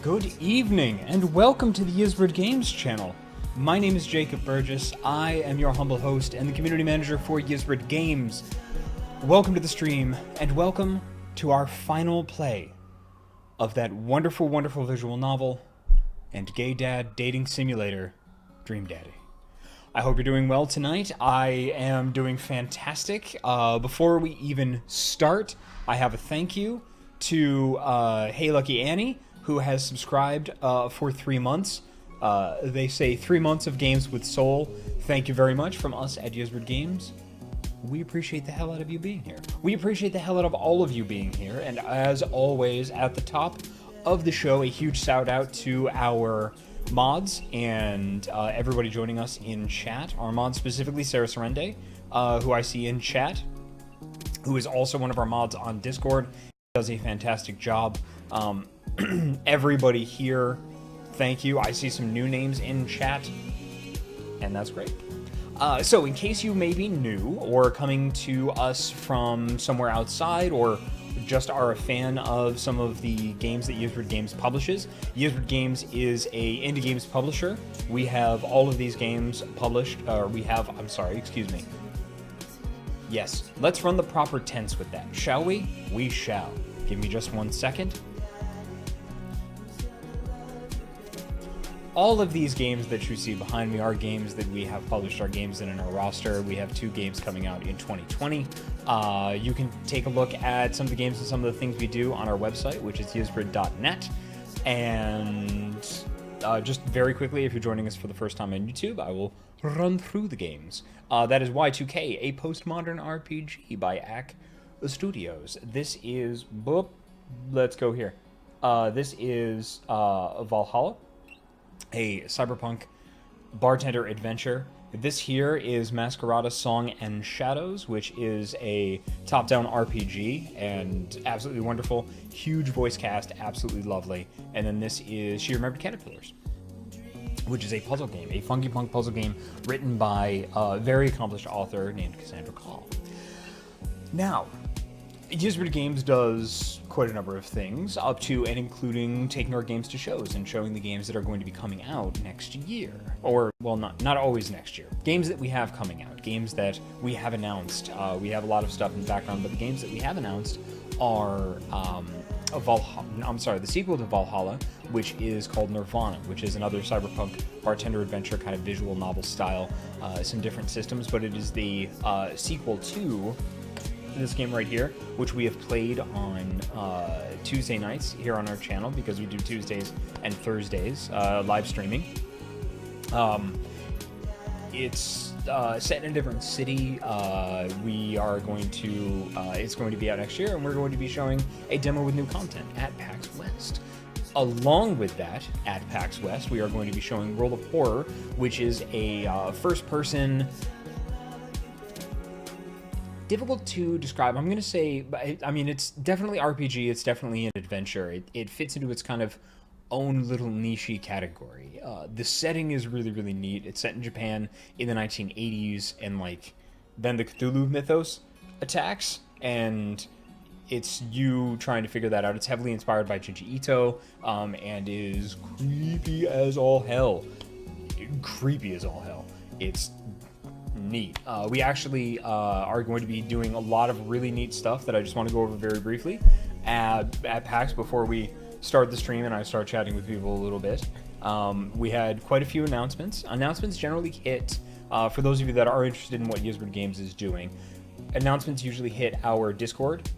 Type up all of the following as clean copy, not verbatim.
Good evening, and welcome to the Ysbryd Games channel. My name is Jacob Burgess. I am your humble host and the community manager for Ysbryd Games. Welcome to the stream, and welcome to our final play of that wonderful, wonderful visual novel and gay dad dating simulator, Dream Daddy. I hope you're doing well tonight. I am doing fantastic. Before we even start, I have a thank you to Hey Lucky Annie, who has subscribed for 3 months. They say 3 months of games with soul. Thank you very much from us at Ysbryd Games. We appreciate the hell out of you being here. We appreciate the hell out of all of you being here. And as always, at the top of the show, a huge shout out to our mods and everybody joining us in chat. Our mods, specifically Sarah Serende, who I see in chat, who is also one of our mods on Discord, does a fantastic job. Everybody here, thank you. I see some new names in chat, and that's great. So in case you may be new or coming to us from somewhere outside, or just are a fan of some of the games that Ysbryd Games publishes, Ysbryd Games is a indie games publisher. We have all of these games published, Yes, let's run the proper tense with that, shall we? We shall. Give me just 1 second. All of these games that you see behind me are games that we have published, our games in our roster. We have 2 games coming out in 2020. You can take a look at some of the games and some of the things we do on our website, which is ysbryd.net. And just very quickly, if you're joining us for the first time on YouTube, I will run through the games. That is Y2K, a postmodern RPG by AC Studios. This is... let's go here. This is Valhalla, a cyberpunk bartender adventure. This here is Masquerada Song and Shadows, which is a top-down RPG and absolutely wonderful. Huge voice cast, absolutely lovely. And then this is She Remembered Caterpillars, which is a puzzle game, a funky punk puzzle game written by a very accomplished author named Cassandra Call. Now, Ysbryd Games does quite a number of things, up to and including taking our games to shows and showing the games that are going to be coming out next year. Or, well, not always next year. Games that we have coming out, games that we have announced. We have a lot of stuff in the background, but the games that we have announced are the sequel to Valhalla, which is called Nirvana, which is another cyberpunk bartender adventure kind of visual novel style, some different systems, but it is the sequel to this game right here, which we have played on Tuesday nights here on our channel, because we do Tuesdays and Thursdays live streaming. It's set in a different city. We are going to it's going to be out next year, and we're going to be showing a demo with new content at PAX West. Along with that, at PAX West, we are going to be showing World of Horror, which is a first-person... difficult to describe. I'm going to say, I mean, it's definitely RPG, it's definitely an adventure. It fits into its kind of own little niche category. The setting is really, really neat. It's set in Japan in the 1980s, and then the Cthulhu mythos attacks, and it's you trying to figure that out. It's heavily inspired by Junji Ito, and is creepy as all hell. It's neat. We actually are going to be doing a lot of really neat stuff that I just want to go over very briefly at PAX before we start the stream and I start chatting with people a little bit. We had quite a few announcements. Announcements generally hit, for those of you that are interested in what Ysbryd Games is doing, announcements usually hit our Discord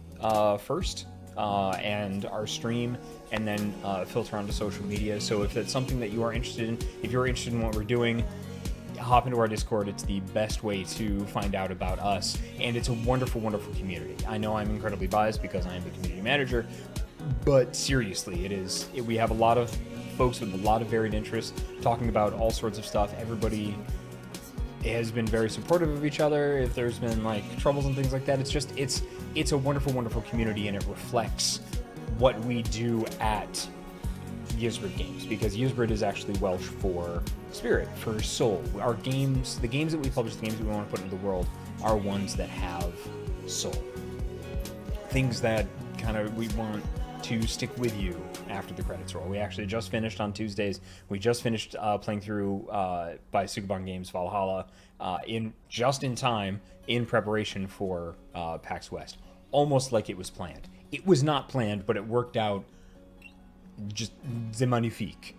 first, and our stream, and then filter onto social media. So if that's something that you are interested in, if you're interested in what we're doing, hop into our Discord. It's the best way to find out about us, and it's a wonderful, wonderful community. I know I'm incredibly biased because I am the community manager, but seriously, we have a lot of folks with a lot of varied interests talking about all sorts of stuff. Everybody has been very supportive of each other. If there's been troubles and things like that, it's a wonderful, wonderful community, and it reflects what we do at Ysbryd Games, because Ysbryd is actually Welsh for spirit, for soul. Our games, the games that we publish, the games that we want to put into the world, are ones that have soul. Things that kind of we want to stick with you after the credits roll. We actually just finished on Tuesdays. We just finished playing through by Sugaban Games Valhalla in time in preparation for PAX West. Almost like it was planned. It was not planned, but it worked out just the magnifique.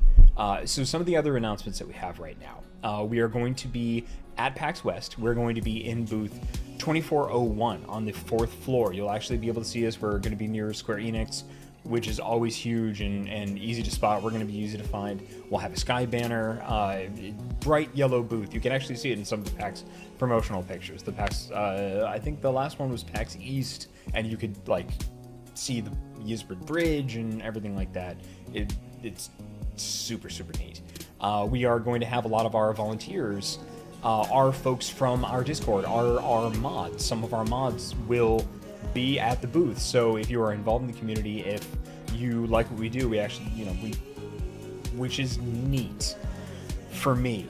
So some of the other announcements that we have right now. We are going to be at PAX West. We're going to be in booth 2401 on the 4th floor. You'll actually be able to see us. We're going to be near Square Enix, which is always huge and easy to spot. We're going to be easy to find. We'll have a sky banner, bright yellow booth. You can actually see it in some of the PAX promotional pictures. The PAX, I think the last one was PAX East, and you could like see the Ysbryd Bridge and everything like that. It's super, super neat. We are going to have a lot of our volunteers, our folks from our Discord, our mods. Some of our mods will be at the booth. So if you are involved in the community, if you like what we do, we actually, which is neat for me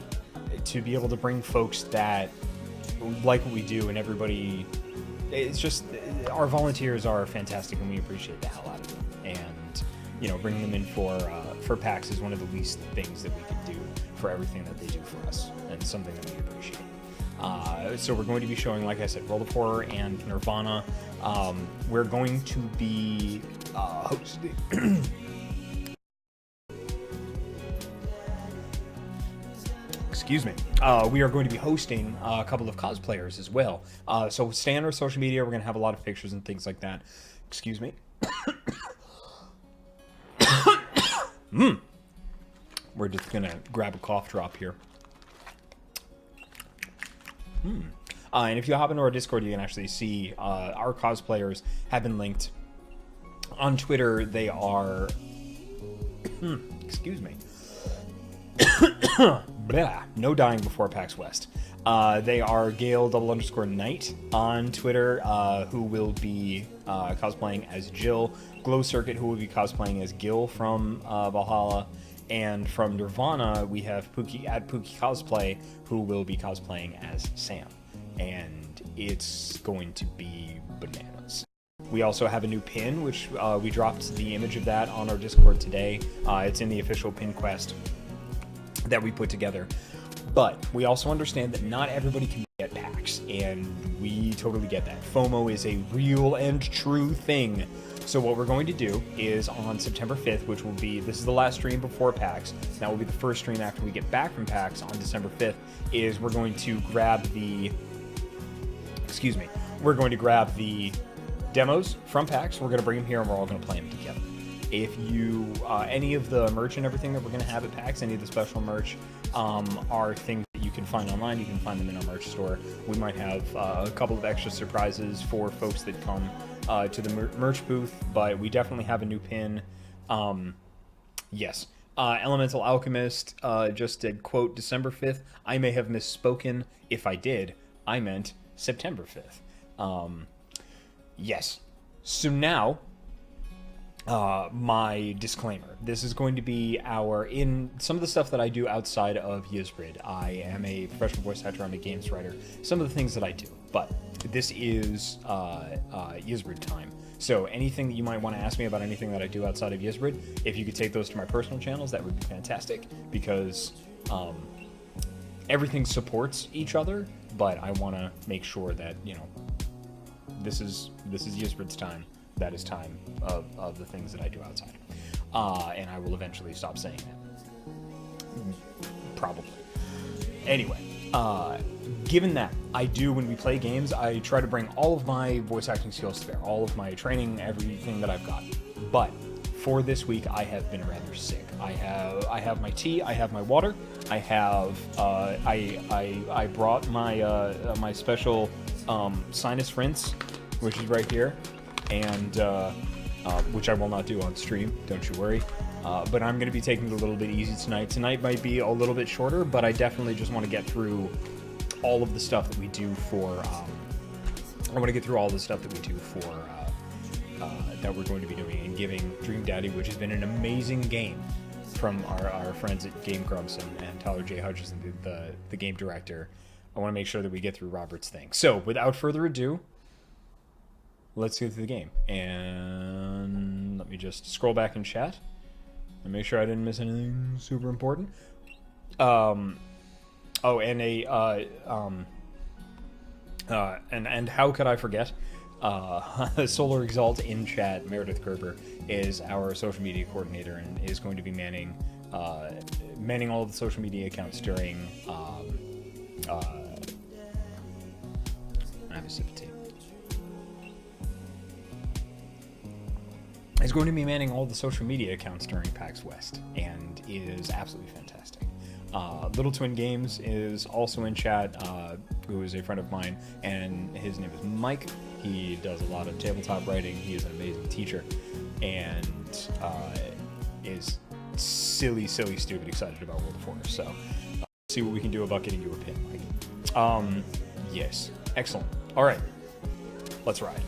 to be able to bring folks that like what we do, and everybody, it's just, our volunteers are fantastic and we appreciate the hell out of them. And, bringing them in for PAX is one of the least things that we could do for everything that they do for us, and something that we appreciate. So we're going to be showing, like I said, World of Horror and Nirvana. We're going to be hosting... Excuse me. We are going to be hosting a couple of cosplayers as well. So stay on our social media. We're going to have a lot of pictures and things like that. Excuse me. We're just going to grab a cough drop here. And if you hop into our Discord, you can actually see our cosplayers have been linked. On Twitter, they are... excuse me. Blah, no dying before PAX West. They are Gale_Knight on Twitter, who will be cosplaying as Jill. Glow Circuit, who will be cosplaying as Gil from Valhalla. And from Nirvana, we have Pookie Cosplay, who will be cosplaying as Sam. And it's going to be bananas. We also have a new pin, which we dropped the image of that on our Discord today. It's in the official pin quest that we put together. But we also understand that not everybody can be at PAX, and we totally get that. FOMO is a real and true thing. So what we're going to do is on September 5th, which will be, this is the last stream before PAX, that will be the first stream after we get back from PAX on December 5th, is we're going to grab the, demos from PAX, we're going to bring them here, and we're all going to play them together. If you, any of the merch and everything that we're going to have at PAX, any of the special merch, are things that you can find online. You can find them in our merch store. We might have a couple of extra surprises for folks that come to the merch booth, but we definitely have a new pin. Yes. Elemental Alchemist just did, quote, December 5th. I may have misspoken. If I did, I meant September 5th. Yes. So now... my disclaimer. This is going to be in some of the stuff that I do outside of Ysbryd. I am a professional voice actor, I'm a games writer, some of the things that I do, but this is Ysbryd time. So anything that you might want to ask me about anything that I do outside of Ysbryd, if you could take those to my personal channels, that would be fantastic, because everything supports each other, but I want to make sure that, this is Ysbryd's time. That is time of the things that I do outside. And I will eventually stop saying that. Probably. Anyway, given that I do, when we play games, I try to bring all of my voice acting skills to bear, all of my training, everything that I've got. But for this week, I have been rather sick. I have my tea, I have my water, I have, I brought my, my special sinus rinse, which is right here. And which I will not do on stream, don't you worry. But I'm going to be taking it a little bit easy tonight. Tonight might be a little bit shorter, but I definitely just want to get through all of the stuff that we do for... I want to get through all the stuff that we do for... that we're going to be doing and giving Dream Daddy, which has been an amazing game from our friends at Game Grumps and Tyler J. Hutchison, the game director. I want to make sure that we get through Robert's thing. So, without further ado... let's get to the game. And let me just scroll back in chat. and make sure I didn't miss anything super important. Oh, and and how could I forget? Solar Exalt in chat, Meredith Gerber, is our social media coordinator and is going to be manning all of the social media accounts during I have a sip of tea. Is going to be manning all the social media accounts during PAX West, and is absolutely fantastic. Little Twin Games is also in chat, who is a friend of mine, and his name is Mike. He does a lot of tabletop writing. He is an amazing teacher, and is silly, stupid excited about World of Warcraft. So, see what we can do about getting you a pin, Mike. Yes, excellent. All right, let's ride.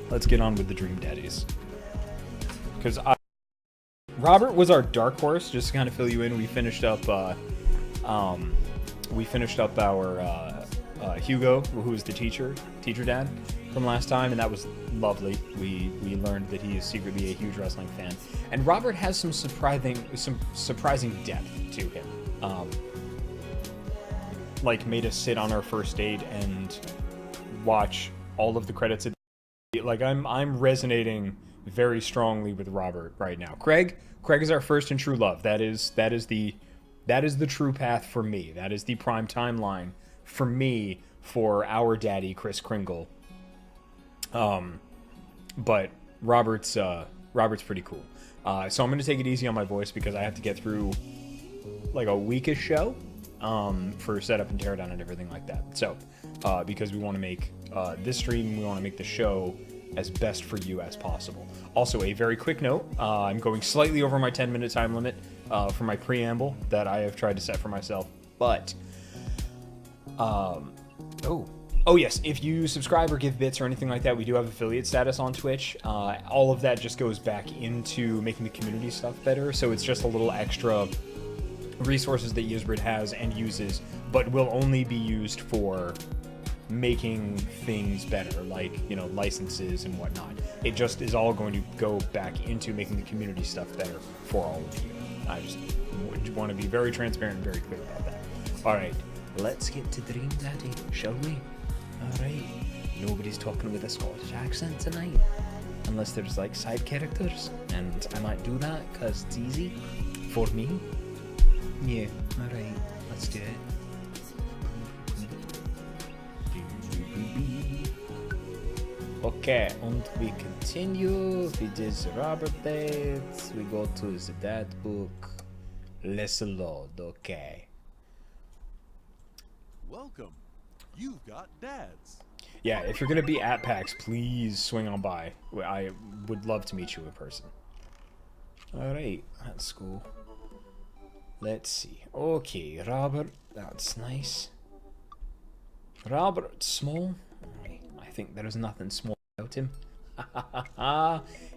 Let's get on with the Dream Daddies. Because Robert was our dark horse, just to kind of fill you in. We finished up our Hugo, who was the teacher dad from last time, and that was lovely. We learned that he is secretly a huge wrestling fan, and Robert has some surprising depth to him. Like, made us sit on our first date and watch all of the credits. Like, I'm resonating very strongly with Robert right now. Craig is our first and true love. That is the true path for me. That is the prime timeline for me for our daddy, Chris Kringle. But Robert's pretty cool. So I'm gonna take it easy on my voice because I have to get through like a weekish show for setup and teardown and everything like that. So because we want to make this stream, we want to make the show as best for you as possible. Also, a very quick note, I'm going slightly over my 10-minute time limit for my preamble that I have tried to set for myself, but oh yes, if you subscribe or give bits or anything like that, we do have affiliate status on Twitch. All of that just goes back into making the community stuff better, so it's just a little extra resources that Ysbryd has and uses, but will only be used for making things better, like, you know, licenses and whatnot. It just is all going to go back into making the community stuff better for all of you. I just want to be very transparent and very clear about that. All right, let's get to Dream Daddy, shall we? All right, nobody's talking with a Scottish accent tonight, unless there's like side characters, and I might do that because it's easy for me. Yeah, all right, let's do it. Okay, and we continue with this Robert date. We go to the dad book. Let's load, okay. Welcome. You've got dads. Yeah, if you're gonna be at PAX, please swing on by. I would love to meet you in person. Alright, that's cool. Let's see. Okay, Robert, that's nice. Robert Small. I think there is nothing small about him.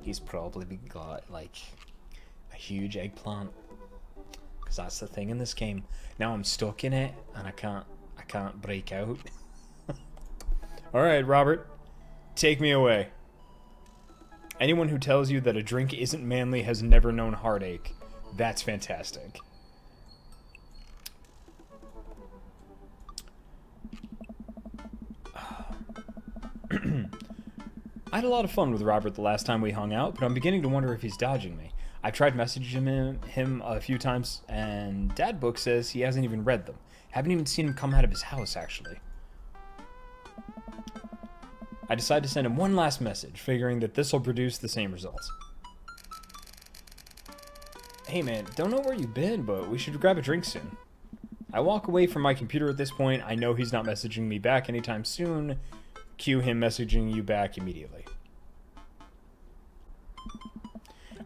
He's probably got like a huge eggplant, because that's the thing in this game. Now I'm stuck in it and I can't break out. All right, Robert, take me away. Anyone who tells you that a drink isn't manly has never known heartache. That's fantastic. I had a lot of fun with Robert the last time we hung out, but I'm beginning to wonder if he's dodging me. I tried messaging him a few times, and Dadbook says he hasn't even read them. Haven't even seen him come out of his house, actually. I decided to send him one last message, figuring that this will produce the same results. Hey man, don't know where you've been, but we should grab a drink soon. I walk away from my computer at this point. I know he's not messaging me back anytime soon. Cue him messaging you back immediately.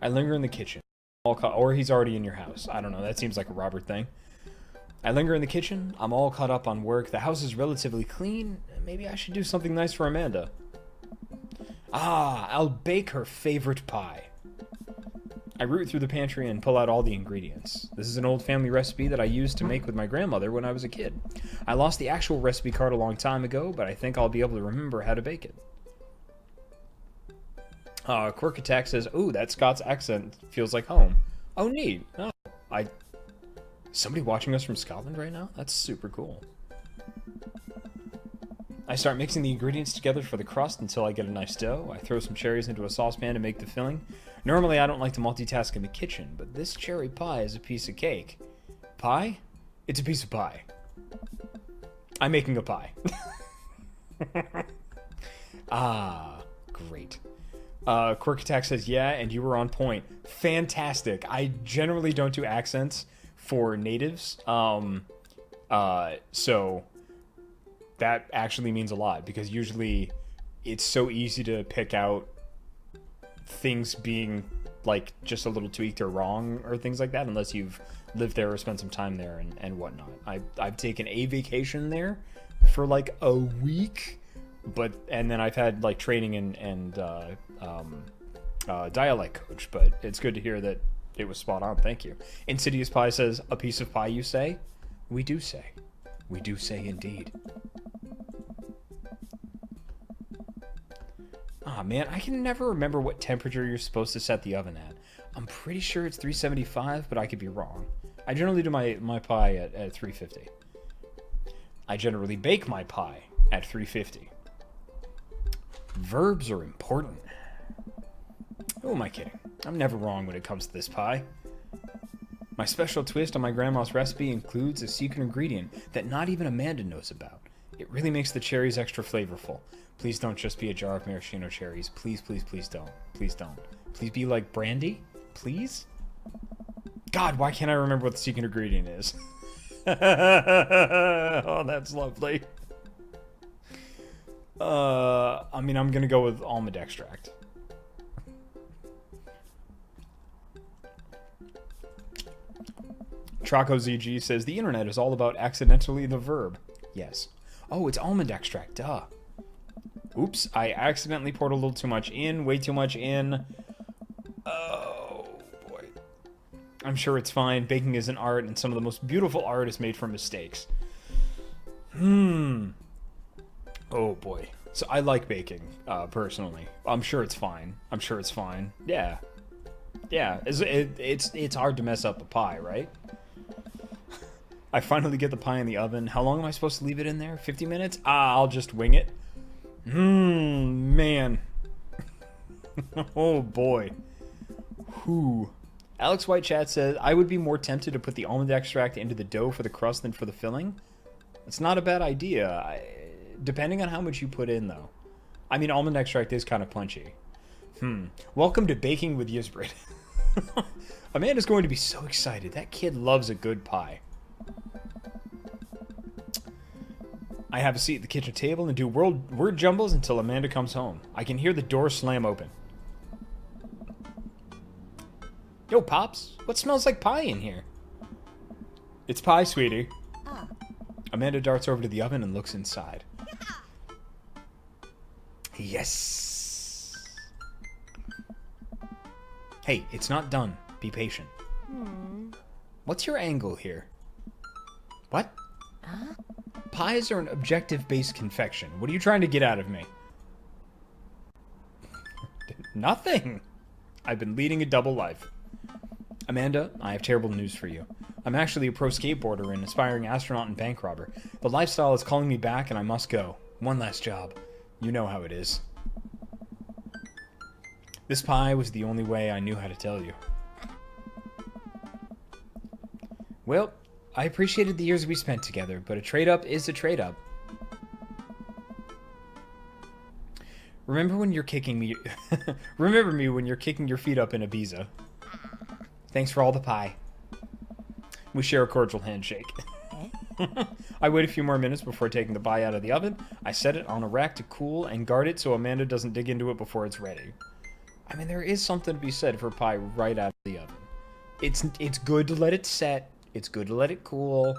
I linger in the kitchen. Or he's already in your house. I don't know, that seems like a Robert thing. I linger in the kitchen. I'm all caught up on work. The house is relatively clean. Maybe I should do something nice for Amanda. I'll bake her favorite pie. I root through the pantry and pull out all the ingredients. This is an old family recipe that I used to make with my grandmother when I was a kid. I lost the actual recipe card a long time ago, but I think I'll be able to remember how to bake it. Quirk Attack says, "Ooh, that Scots accent feels like home." Oh, neat. Oh, somebody watching us from Scotland right now? That's super cool. I start mixing the ingredients together for the crust until I get a nice dough. I throw some cherries into a saucepan to make the filling. Normally, I don't like to multitask in the kitchen, but this cherry pie is a piece of cake. Pie? It's a piece of pie. I'm making a pie. Ah, great. Quirk Attack says, yeah, and you were on point. Fantastic. I generally don't do accents for natives. So that actually means a lot, because usually it's so easy to pick out things being like just a little tweaked or wrong or things like that, unless you've lived there or spent some time there and whatnot. I've taken a vacation there for like a week, and then I've had like training and dialect coach, but it's good to hear that it was spot on. Thank you. Insidious Pie says, a piece of pie, you say? We do say. We do say indeed. Ah, man, I can never remember what temperature you're supposed to set the oven at. I'm pretty sure it's 375, but I could be wrong. I generally do my pie at 350. I generally bake my pie at 350. Verbs are important. Who am I kidding? I'm never wrong when it comes to this pie. My special twist on my grandma's recipe includes a secret ingredient that not even Amanda knows about. It really makes the cherries extra flavorful. Please don't just be a jar of maraschino cherries. Please, please, please don't. Please don't. Please be like brandy? Please? God, why can't I remember what the secret ingredient is? Oh, that's lovely. I mean, I'm gonna go with almond extract. Traco ZG says, the internet is all about accidentally the verb. Yes. Oh, it's almond extract, duh. Oops, I accidentally poured a little too much in, way too much in. Oh, boy. I'm sure it's fine. Baking is an art, and some of the most beautiful art is made from mistakes. Oh, boy. So I like baking, personally. I'm sure it's fine. I'm sure it's fine. Yeah. Yeah, it's hard to mess up a pie, right? I finally get the pie in the oven. How long am I supposed to leave it in there? 50 minutes? I'll just wing it. Man. Oh, boy. Whew. Alex White Chat says, I would be more tempted to put the almond extract into the dough for the crust than for the filling. It's not a bad idea. Depending on how much you put in, though. I mean, almond extract is kind of punchy. Welcome to Baking with Ysbryd. Amanda's going to be so excited. That kid loves a good pie. I have a seat at the kitchen table and do word jumbles until Amanda comes home. I can hear the door slam open. Yo, Pops, what smells like pie in here? It's pie, sweetie. Amanda darts over to the oven and looks inside. Yes. Hey, it's not done. Be patient. What's your angle here? What? Huh? Pies are an objective-based confection. What are you trying to get out of me? Nothing. I've been leading a double life. Amanda, I have terrible news for you. I'm actually a pro skateboarder and aspiring astronaut and bank robber. The lifestyle is calling me back and I must go. One last job. You know how it is. This pie was the only way I knew how to tell you. Well, I appreciated the years we spent together, but a trade-up is a trade-up. Remember when you're kicking me... Remember me when you're kicking your feet up in Ibiza. Thanks for all the pie. We share a cordial handshake. I wait a few more minutes before taking the pie out of the oven. I set it on a rack to cool and guard it so Amanda doesn't dig into it before it's ready. I mean, there is something to be said for pie right out of the oven. It's good to let it set. It's good to let it cool.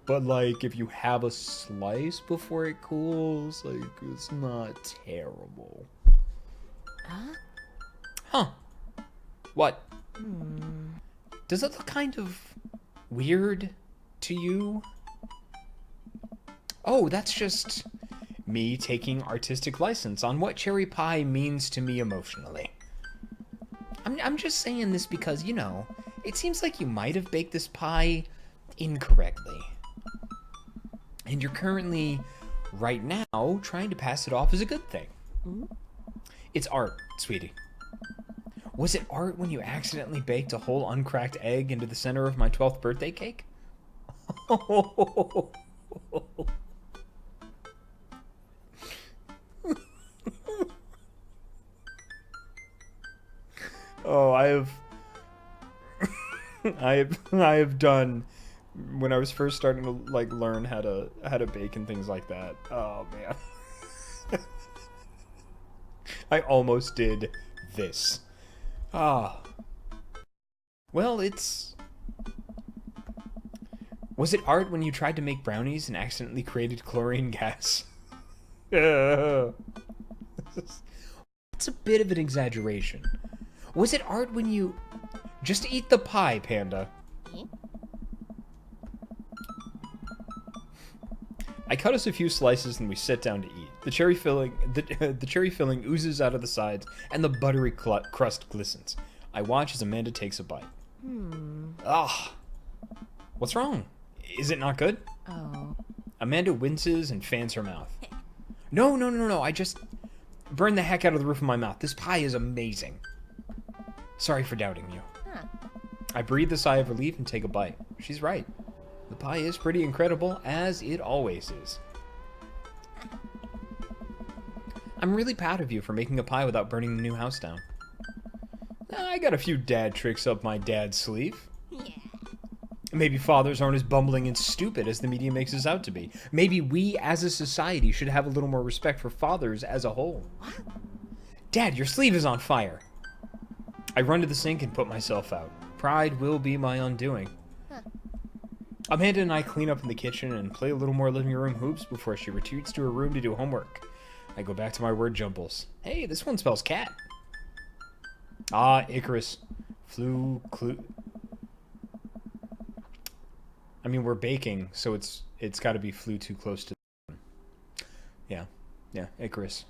But, like, if you have a slice before it cools, like, it's not terrible. Huh? What? Does it look kind of weird to you? Oh, that's just me taking artistic license on what cherry pie means to me emotionally. I'm just saying this because, you know, it seems like you might have baked this pie incorrectly. And you're currently, right now, trying to pass it off as a good thing. It's art, sweetie. Was it art when you accidentally baked a whole uncracked egg into the center of my 12th birthday cake? Oh, I have done when I was first starting to like learn how to bake and things like that. Oh man. I almost did this. Well, was it art when you tried to make brownies and accidentally created chlorine gas? It's a bit of an exaggeration. Was it art when you... Just eat the pie, Panda. I cut us a few slices and we sit down to eat. The cherry filling oozes out of the sides and the buttery crust glistens. I watch as Amanda takes a bite. What's wrong? Is it not good? Oh. Amanda winces and fans her mouth. No. I just burned the heck out of the roof of my mouth. This pie is amazing. Sorry for doubting you. Huh. I breathe a sigh of relief and take a bite. She's right. The pie is pretty incredible, as it always is. I'm really proud of you for making a pie without burning the new house down. I got a few dad tricks up my dad's sleeve. Yeah. Maybe fathers aren't as bumbling and stupid as the media makes us out to be. Maybe we as a society should have a little more respect for fathers as a whole. What? Dad, your sleeve is on fire. I run to the sink and put myself out. Pride will be my undoing. Huh. Amanda and I clean up in the kitchen and play a little more living room hoops before she retreats to her room to do homework. I go back to my word jumbles. Hey, this one spells cat. Icarus. I mean, we're baking, so it's got to be flew too close to the bun. Yeah, Icarus.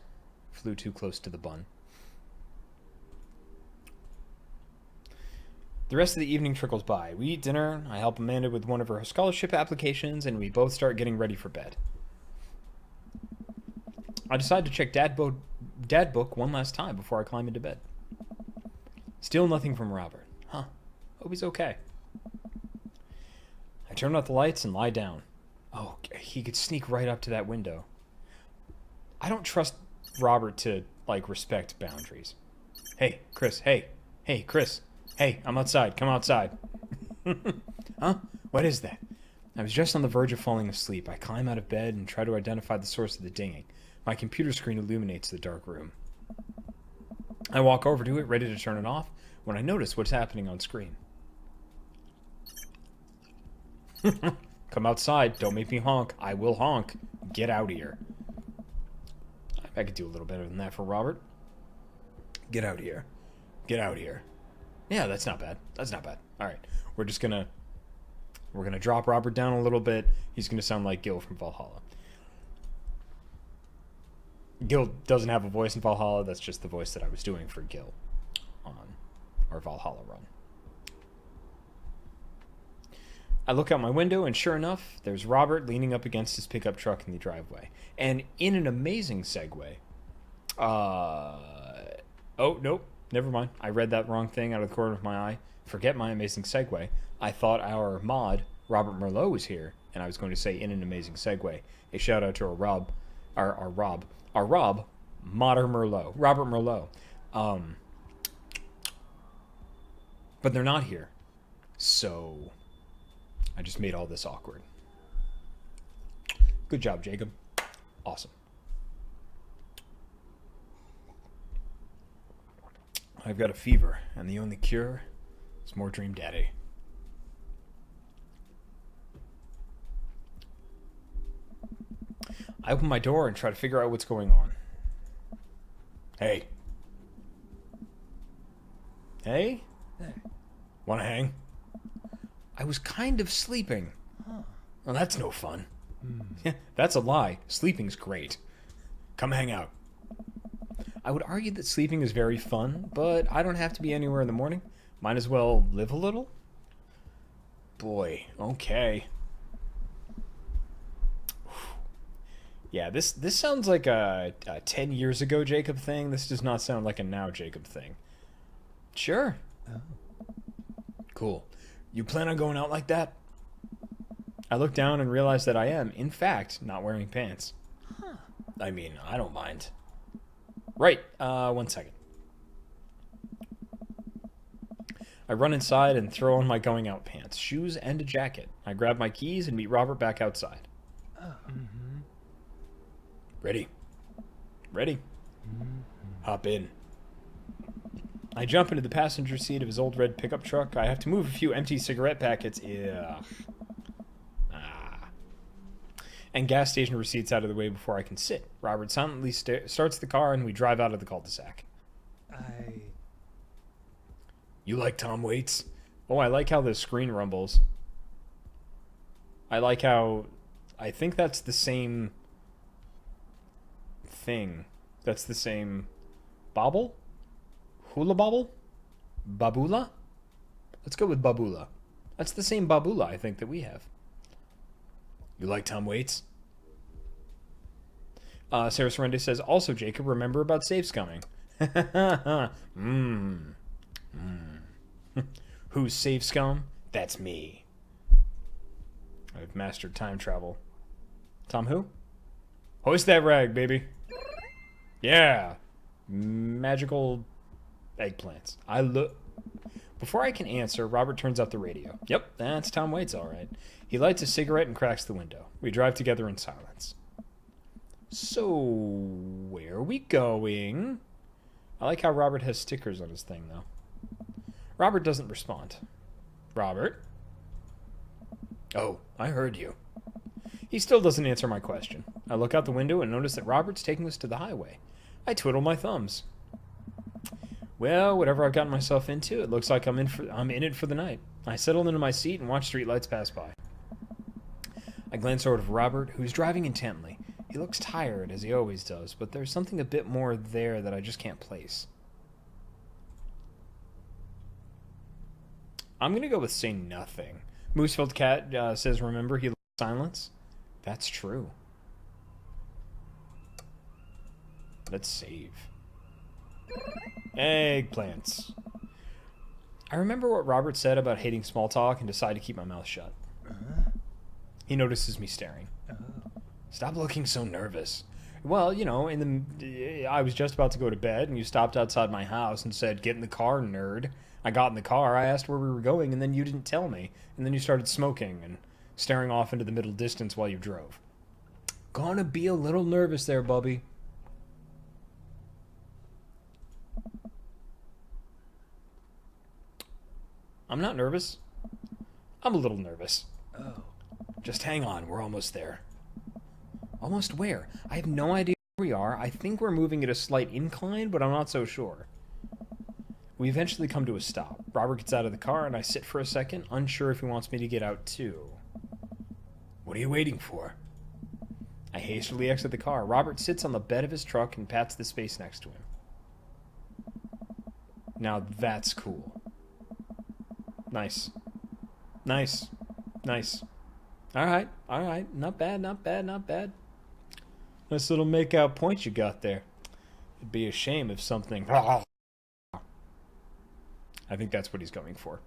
Flew too close to the bun. The rest of the evening trickles by. We eat dinner, I help Amanda with one of her scholarship applications, and we both start getting ready for bed. I decide to check Dad Book one last time before I climb into bed. Still nothing from Robert. Hope he's okay. I turn out the lights and lie down. Oh, he could sneak right up to that window. I don't trust Robert to, like, respect boundaries. Hey, Chris, hey, Chris. Hey, I'm outside. Come outside. Huh? What is that? I was just on the verge of falling asleep. I climb out of bed and try to identify the source of the dinging. My computer screen illuminates the dark room. I walk over to it, ready to turn it off, when I notice what's happening on screen. Come outside. Don't make me honk. I will honk. Get out of here. I could do a little better than that for Robert. Get out of here. Get out of here. Yeah, that's not bad. That's not bad. All right. We're gonna drop Robert down a little bit. He's gonna sound like Gil from Valhalla. Gil doesn't have a voice in Valhalla. That's just the voice that I was doing for Gil on our Valhalla run. I look out my window, and sure enough, there's Robert leaning up against his pickup truck in the driveway. And in an amazing segue... Oh, nope. Never mind. I read that wrong thing out of the corner of my eye. Forget my amazing segue. I thought our mod, Robert Merlot, was here, and I was going to say, in an amazing segue, a shout out to our Rob, Modder Merlot, Robert Merlot. But they're not here. So I just made all this awkward. Good job, Jacob. Awesome. I've got a fever, and the only cure is more Dream Daddy. I open my door and try to figure out what's going on. Hey. Hey? Wanna hang? I was kind of sleeping. Well, that's no fun. Yeah, that's a lie. Sleeping's great. Come hang out. I would argue that sleeping is very fun, but I don't have to be anywhere in the morning. Might as well live a little. Boy, okay. Yeah, this sounds like a 10 years ago Jacob thing. This does not sound like a now Jacob thing. Sure. Oh. Cool. You plan on going out like that? I look down and realize that I am, in fact, not wearing pants. Huh. I mean, I don't mind. Right, 1 second. I run inside and throw on my going out pants, shoes, and a jacket. I grab my keys and meet Robert back outside. Oh. Mm-hmm. Ready? Ready? Mm-hmm. Hop in. I jump into the passenger seat of his old red pickup truck. I have to move a few empty cigarette packets. Ugh. And gas station receipts out of the way before I can sit. Robert silently starts the car and we drive out of the cul-de-sac. You like Tom Waits? Oh, I like how the screen rumbles. I like how... I think that's the same thing. That's the same... Bobble? Hula bobble? Babula? Let's go with Babula. That's the same Babula, I think, that we have. You like Tom Waits? Sarah Sorrende says, also, Jacob, remember about safe scumming. Who's safe scum? That's me. I've mastered time travel. Tom who? Hoist that rag, baby. Yeah. Magical eggplants. Before I can answer, Robert turns up the radio. Yep, that's Tom Waits, all right. He lights a cigarette and cracks the window. We drive together in silence. So, where are we going? I like how Robert has stickers on his thing, though. Robert doesn't respond. Robert? Oh, I heard you. He still doesn't answer my question. I look out the window and notice that Robert's taking us to the highway. I twiddle my thumbs. Well, whatever I've gotten myself into, it looks like I'm in it for the night. I settle into my seat and watch streetlights pass by. I glance over to Robert, who's driving intently. He looks tired, as he always does, but there's something a bit more there that I just can't place. I'm going to go with say nothing. Moosefeld Cat says, remember, he loves silence. That's true. Let's save. Eggplants. I remember what Robert said about hating small talk and decide to keep my mouth shut. He notices me staring. Stop looking so nervous. Well, you know, I was just about to go to bed, and you stopped outside my house and said, get in the car, nerd. I got in the car, I asked where we were going, and then you didn't tell me. And then you started smoking and staring off into the middle distance while you drove. Gonna be a little nervous there, Bubby. I'm not nervous. I'm a little nervous. Oh. Just hang on, we're almost there. Almost where? I have no idea where we are. I think we're moving at a slight incline, but I'm not so sure. We eventually come to a stop. Robert gets out of the car, and I sit for a second, unsure if he wants me to get out too. What are you waiting for? I hastily exit the car. Robert sits on the bed of his truck and pats the space next to him. Now that's cool. Nice. Nice. Nice. Alright, alright. Not bad, not bad, not bad. Nice little make-out point you got there. It'd be a shame if something... I think that's what he's going for.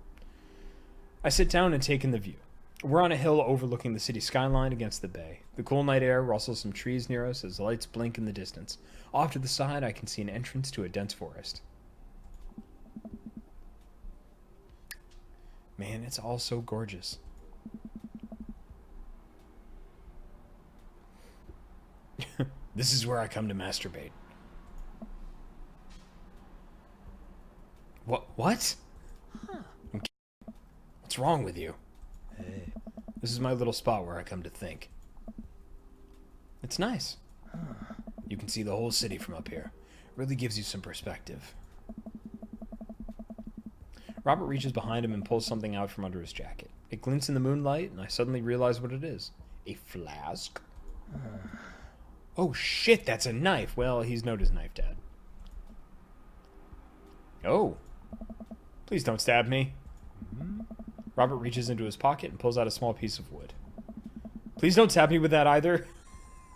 I sit down and take in the view. We're on a hill overlooking the city skyline against the bay. The cool night air rustles some trees near us as lights blink in the distance. Off to the side, I can see an entrance to a dense forest. Man, it's all so gorgeous. This is where I come to masturbate. What? Huh. What's wrong with you? Hey. This is my little spot where I come to think. It's nice. Huh. You can see the whole city from up here. Really gives you some perspective. Robert reaches behind him and pulls something out from under his jacket. It glints in the moonlight, and I suddenly realize what it is. A flask? Oh shit, that's a knife. Well, he's known as Knife Dad. Oh. Please don't stab me. Robert reaches into his pocket and pulls out a small piece of wood. Please don't stab me with that either.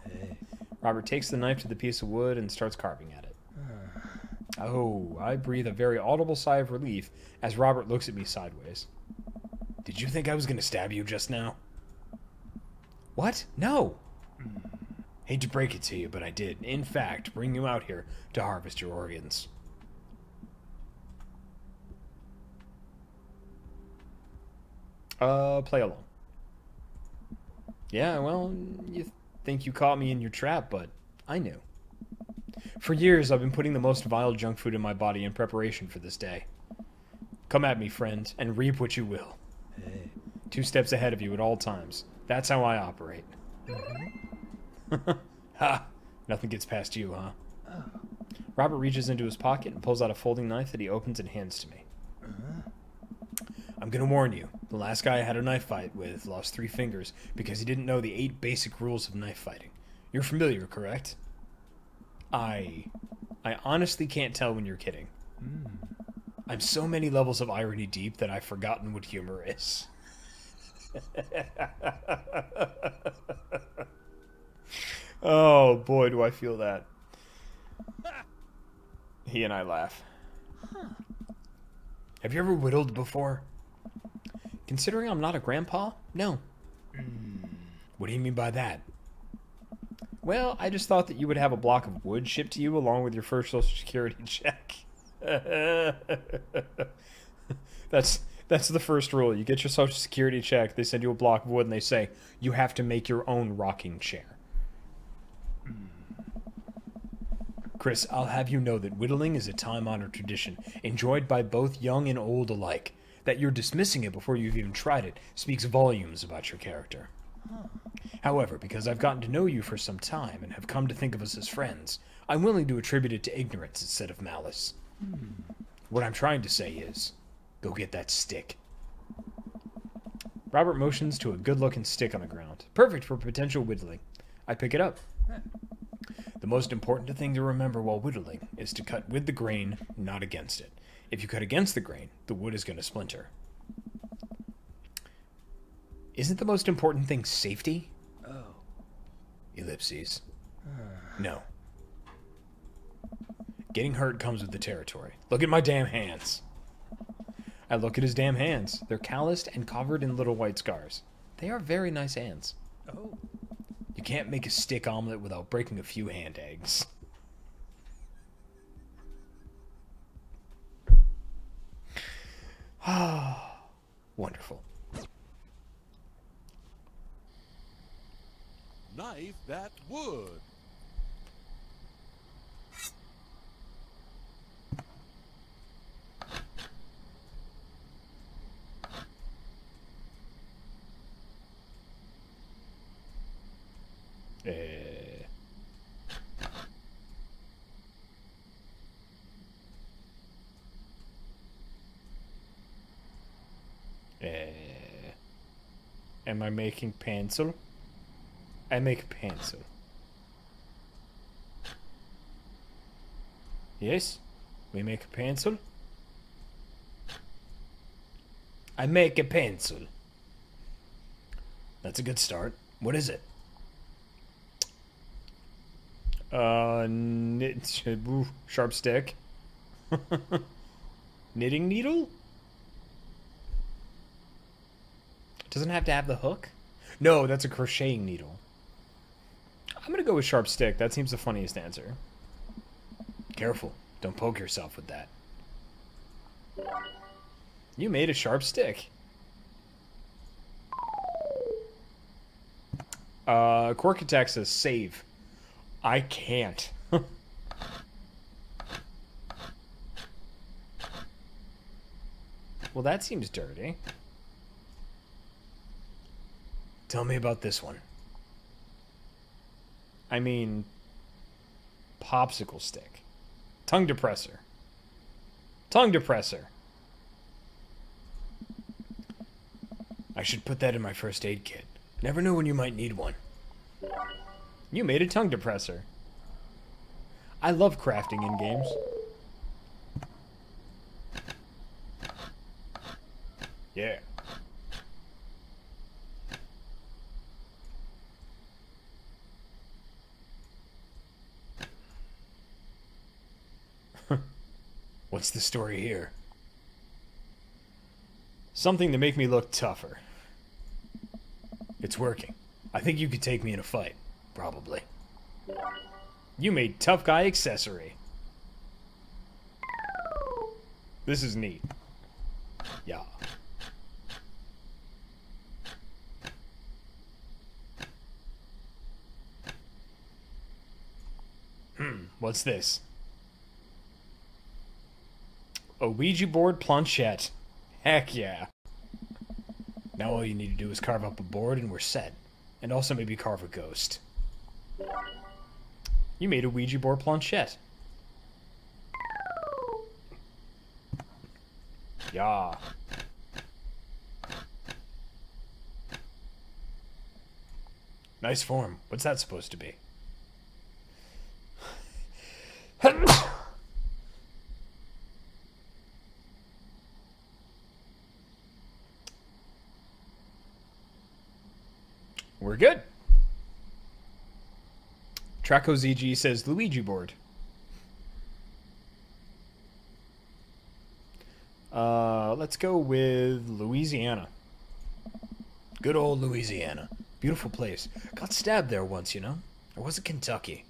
Hey. Robert takes the knife to the piece of wood and starts carving at it. Oh, I breathe a very audible sigh of relief as Robert looks at me sideways. Did you think I was going to stab you just now? What? No. Hate to break it to you, but I did, in fact, bring you out here to harvest your organs. Play along. Yeah, well, you think you caught me in your trap, but I knew. For years, I've been putting the most vile junk food in my body in preparation for this day. Come at me, friend, and reap what you will. Hey. 2 steps ahead of you at all times. That's how I operate. Ha! Nothing gets past you, huh? Oh. Robert reaches into his pocket and pulls out a folding knife that he opens and hands to me. I'm gonna warn you, the last guy I had a knife fight with lost 3 fingers because he didn't know the 8 basic rules of knife fighting. You're familiar, correct? I honestly can't tell when you're kidding. I'm so many levels of irony deep that I've forgotten what humor is. Oh boy, do I feel that. He and I laugh. Have you ever whittled before? Considering I'm not a grandpa, no. What do you mean by that? Well, I just thought that you would have a block of wood shipped to you along with your first Social Security check. That's the first rule. You get your Social Security check, they send you a block of wood, and they say, you have to make your own rocking chair. Chris, I'll have you know that whittling is a time-honored tradition, enjoyed by both young and old alike. That you're dismissing it before you've even tried it speaks volumes about your character. However, because I've gotten to know you for some time and have come to think of us as friends, I'm willing to attribute it to ignorance instead of malice. What I'm trying to say is, go get that stick. Robert motions to a good-looking stick on the ground. Perfect for potential whittling. I pick it up. The most important thing to remember while whittling is to cut with the grain, not against it. If you cut against the grain, the wood is going to splinter. Isn't the most important thing safety? Oh. Ellipses. No. Getting hurt comes with the territory. Look at my damn hands. I look at his damn hands. They're calloused and covered in little white scars. They are very nice hands. Oh. You can't make a stick omelet without breaking a few hand eggs. Ah, wonderful. Knife that wood. Am I making pencil? I make pencil. Yes, we make a pencil. I make a pencil. That's a good start. What is it? Sharp stick. Knitting needle? Doesn't have to have the hook? No, that's a crocheting needle. I'm gonna go with sharp stick. That seems the funniest answer. Careful. Don't poke yourself with that. You made a sharp stick. Quirk Attack says save. I can't. Well, that seems dirty. Tell me about this one. I mean, popsicle stick. Tongue depressor. Tongue depressor. I should put that in my first aid kit. Never know when you might need one. You made a tongue depressor. I love crafting in games. Yeah. What's the story here? Something to make me look tougher. It's working. I think you could take me in a fight. Probably. You made tough guy accessory. This is neat. Yeah. What's this? A Ouija board planchette. Heck yeah. Now all you need to do is carve up a board and we're set. And also maybe carve a ghost. You made a Ouija board planchette. Yeah. Nice form. What's that supposed to be? We're good. Traco ZG says Luigi board. Let's go with Louisiana. Good old Louisiana. Beautiful place. Got stabbed there once, you know? Or was it Kentucky?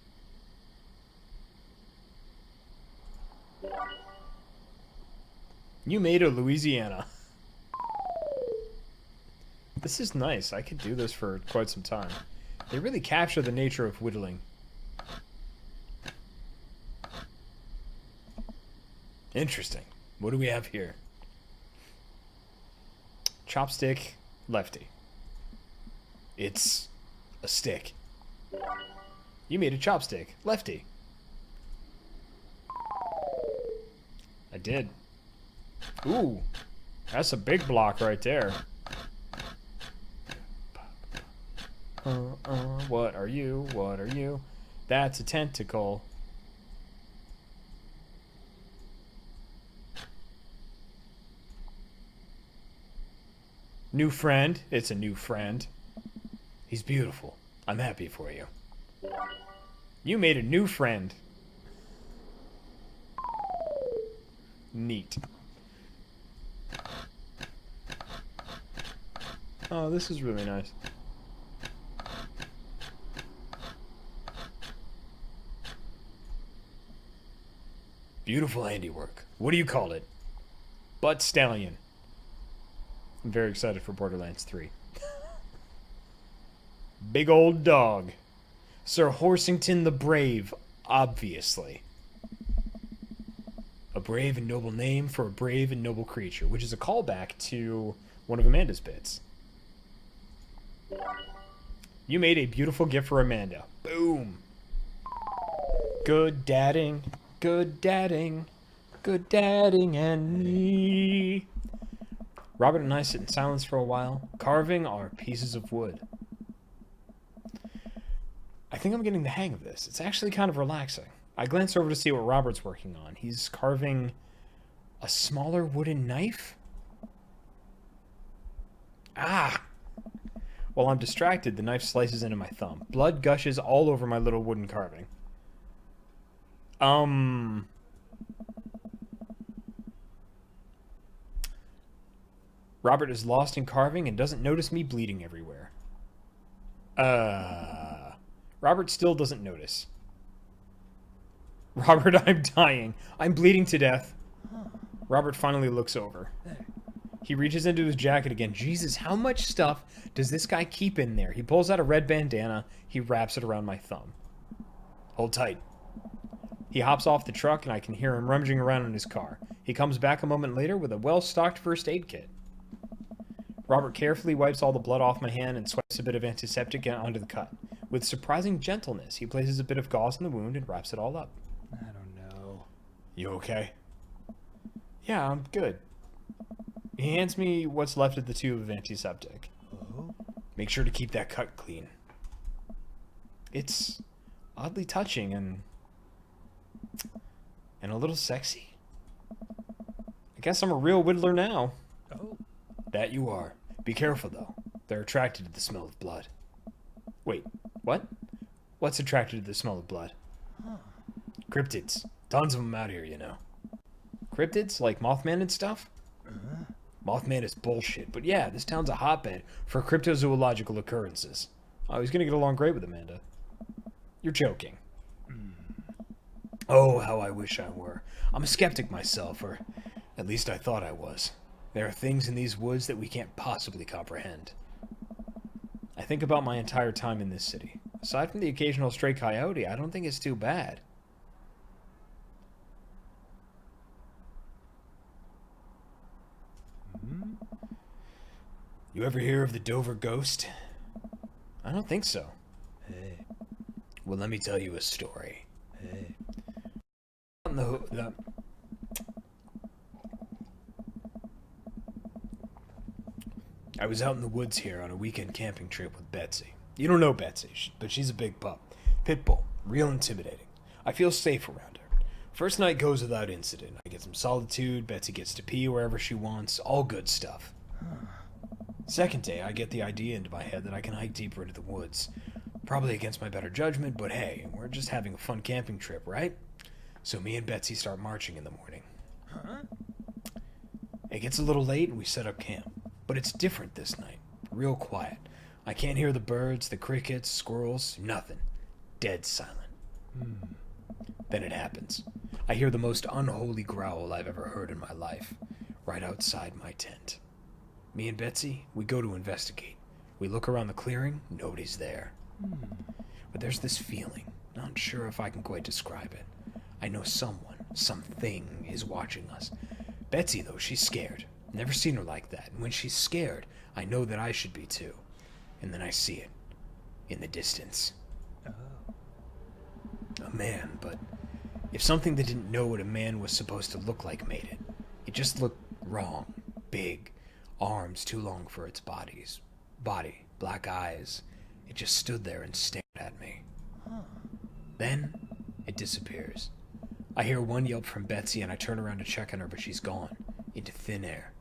You made a Louisiana. This is nice. I could do this for quite some time. They really capture the nature of whittling. Interesting. What do we have here? Chopstick, lefty. It's a stick. You made a chopstick, lefty. I did. Ooh, that's a big block right there. What are you? What are you? That's a tentacle. New friend. It's a new friend. He's beautiful. I'm happy for you. You made a new friend. Neat. Oh, this is really nice. Beautiful handiwork. What do you call it? Butt Stallion. I'm very excited for Borderlands 3. Big old dog. Sir Horsington the Brave, obviously. A brave and noble name for a brave and noble creature, which is a callback to one of Amanda's bits. You made a beautiful gift for Amanda. Boom. Good dadding, good dadding, good dadding and me. Robert and I sit in silence for a while, carving our pieces of wood. I think I'm getting the hang of this. It's actually kind of relaxing. I glance over to see what Robert's working on. He's carving a smaller wooden knife? Ah! While I'm distracted, the knife slices into my thumb. Blood gushes all over my little wooden carving. Robert is lost in carving and doesn't notice me bleeding everywhere. Robert still doesn't notice. Robert, I'm dying. I'm bleeding to death. Robert finally looks over. He reaches into his jacket again. Jesus, how much stuff does this guy keep in there? He pulls out a red bandana. He wraps it around my thumb. Hold tight. He hops off the truck and I can hear him rummaging around in his car. He comes back a moment later with a well-stocked first aid kit. Robert carefully wipes all the blood off my hand and swipes a bit of antiseptic onto the cut. With surprising gentleness, he places a bit of gauze in the wound and wraps it all up. I don't know. You okay? Yeah, I'm good. He hands me what's left of the tube of antiseptic. Oh? Make sure to keep that cut clean. It's oddly touching and a little sexy. I guess I'm a real whittler now. Oh? That you are. Be careful, though. They're attracted to the smell of blood. Wait, what? What's attracted to the smell of blood? Cryptids. Tons of them out here, you know. Cryptids? Like Mothman and stuff? Mothman is bullshit, but yeah, this town's a hotbed for cryptozoological occurrences. Oh, he's gonna get along great with Amanda. You're joking. Oh, how I wish I were. I'm a skeptic myself, or at least I thought I was. There are things in these woods that we can't possibly comprehend. I think about my entire time in this city. Aside from the occasional stray coyote, I don't think it's too bad. You ever hear of the Dover ghost? I don't think so. Hey. Well, let me tell you a story. Hey. I was out in the woods here on a weekend camping trip with Betsy. You don't know Betsy, but she's a big pup. Pit bull. Real intimidating. I feel safe around her. First night goes without incident. I get some solitude, Betsy gets to pee wherever she wants, all good stuff. Second day, I get the idea into my head that I can hike deeper into the woods. Probably against my better judgment, but hey, we're just having a fun camping trip, right? So me and Betsy start marching in the morning. It gets a little late and we set up camp. But it's different this night. Real quiet. I can't hear the birds, the crickets, squirrels, nothing. Dead silent. Then it happens. I hear the most unholy growl I've ever heard in my life. Right outside my tent. Me and Betsy, we go to investigate. We look around the clearing, nobody's there. But there's this feeling, not sure if I can quite describe it. I know someone, something is watching us. Betsy, though, she's scared. Never seen her like that. And when she's scared, I know that I should be too. And then I see it. In the distance. A man, but if something that didn't know what a man was supposed to look like made it. It just looked wrong. Big. Arms too long for its body. Black eyes. It just stood there and stared at me. Then, it disappears. I hear one yelp from Betsy and I turn around to check on her, but she's gone. Into thin air.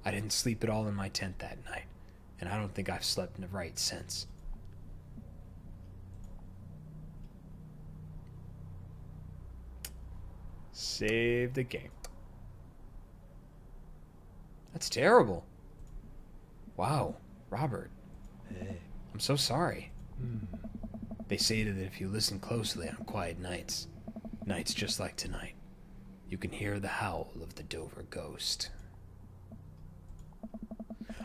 I didn't sleep at all in my tent that night, and I don't think I've slept right since. Save the game. That's terrible. Wow, Robert. Hey. I'm so sorry. They say that if you listen closely on quiet nights just like tonight, you can hear the howl of the Dover ghost.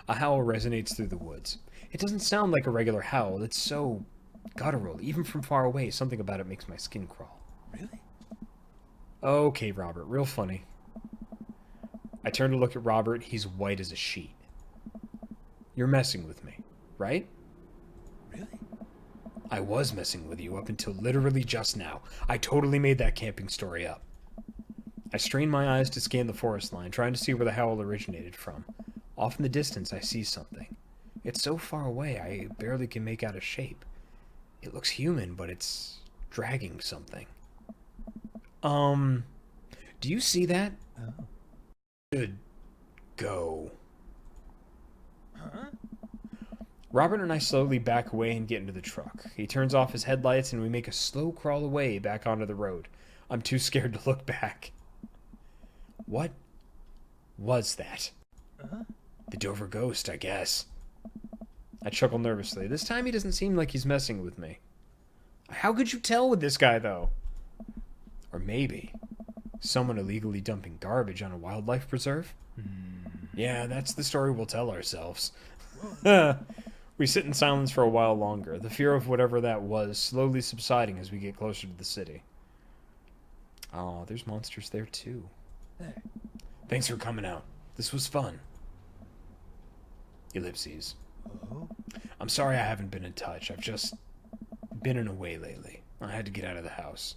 A howl resonates through the woods. It doesn't sound like a regular howl. It's so guttural. Even from far away, something about it makes my skin crawl. Really? Okay, Robert, real funny. I turn to look at Robert. He's white as a sheet. You're messing with me, right? Really? I was messing with you up until literally just now. I totally made that camping story up. I strain my eyes to scan the forest line, trying to see where the howl originated from. Off in the distance, I see something. It's so far away, I barely can make out a shape. It looks human, but it's dragging something. Do you see that? Oh. Good. Go. Robert and I slowly back away and get into the truck. He turns off his headlights and we make a slow crawl away back onto the road. I'm too scared to look back. What was that? The Dover ghost, I guess. I chuckle nervously. This time he doesn't seem like he's messing with me. How could you tell with this guy, though? Or maybe someone illegally dumping garbage on a wildlife preserve? Yeah, that's the story we'll tell ourselves. We sit in silence for a while longer, the fear of whatever that was slowly subsiding as we get closer to the city. Oh, there's monsters there too. There. Thanks for coming out. This was fun. Ellipses. Oh. I'm sorry I haven't been in touch. I've just been in a way lately. I had to get out of the house.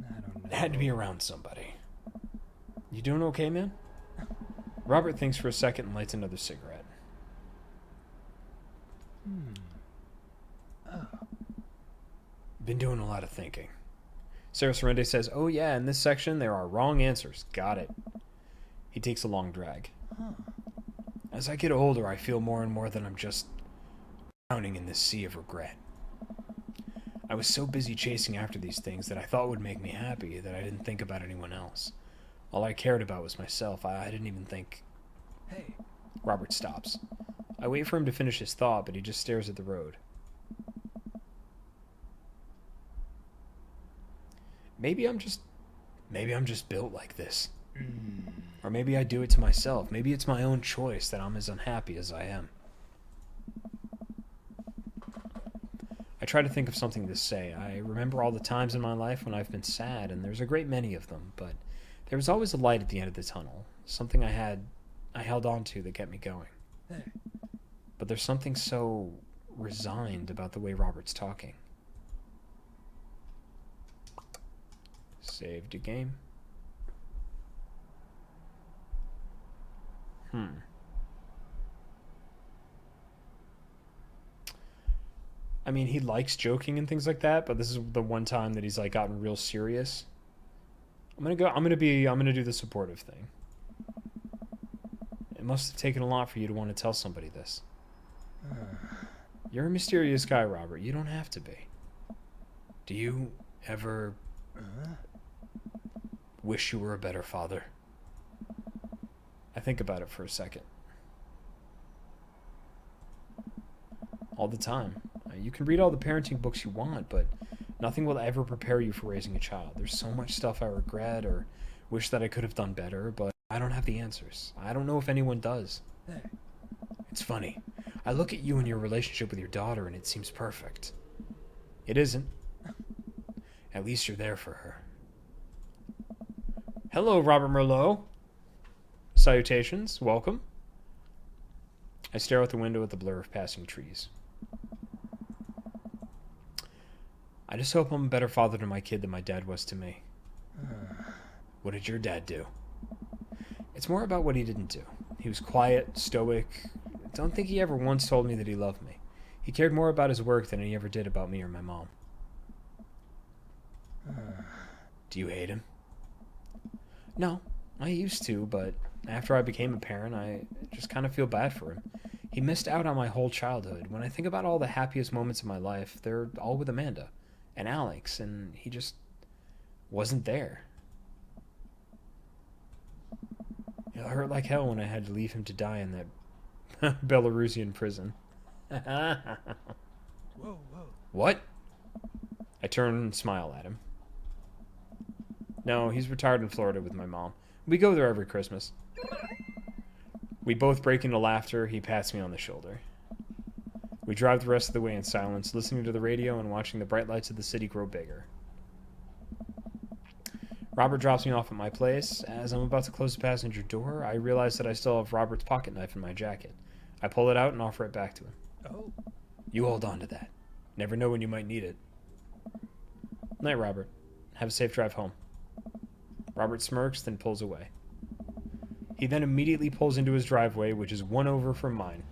I don't know. I had to be around somebody. You doing okay, man? Robert thinks for a second and lights another cigarette. Been doing a lot of thinking. Sarah Sorrente says, "Oh yeah, in this section there are wrong answers. Got it." He takes a long drag. As I get older, I feel more and more that I'm just drowning in this sea of regret. I was so busy chasing after these things that I thought would make me happy that I didn't think about anyone else. All I cared about was myself. I didn't even think... Hey. Robert stops. I wait for him to finish his thought, but he just stares at the road. Maybe I'm just built like this. Or maybe I do it to myself. Maybe it's my own choice that I'm as unhappy as I am. I try to think of something to say. I remember all the times in my life when I've been sad, and there's a great many of them, but there was always a light at the end of the tunnel. Something I held on to that kept me going. Hey. But there's something so resigned about the way Robert's talking. Saved a game. I mean, he likes joking and things like that, but this is the one time that he's like gotten real serious. I'm gonna do the supportive thing. It must have taken a lot for you to want to tell somebody this. You're a mysterious guy, Robert. You don't have to be. Do you ever wish you were a better father? I think about it for a second. All the time. You can read all the parenting books you want, but nothing will ever prepare you for raising a child. There's so much stuff I regret or wish that I could have done better, but I don't have the answers. I don't know if anyone does. Hey. It's funny. I look at you and your relationship with your daughter and it seems perfect. It isn't. At least you're there for her. Hello, Robert Merlot. Salutations. Welcome. I stare out the window at the blur of passing trees. I just hope I'm a better father to my kid than my dad was to me. What did your dad do? It's more about what he didn't do. He was quiet, stoic. I don't think he ever once told me that he loved me. He cared more about his work than he ever did about me or my mom. Do you hate him? No, I used to, but after I became a parent, I just kind of feel bad for him. He missed out on my whole childhood. When I think about all the happiest moments of my life, they're all with Amanda and Alex, and he just wasn't there. It hurt like hell when I had to leave him to die in that Belarusian prison. Whoa, whoa. What? I turn and smile at him. No, he's retired in Florida with my mom. We go there every Christmas. We both break into laughter. He pats me on the shoulder. We drive the rest of the way in silence, listening to the radio and watching the bright lights of the city grow bigger. Robert drops me off at my place. As I'm about to close the passenger door, I realize that I still have Robert's pocket knife in my jacket. I pull it out and offer it back to him. Oh. You hold on to that. Never know when you might need it. Night, Robert. Have a safe drive home. Robert smirks, then pulls away. He then immediately pulls into his driveway, which is one over from mine.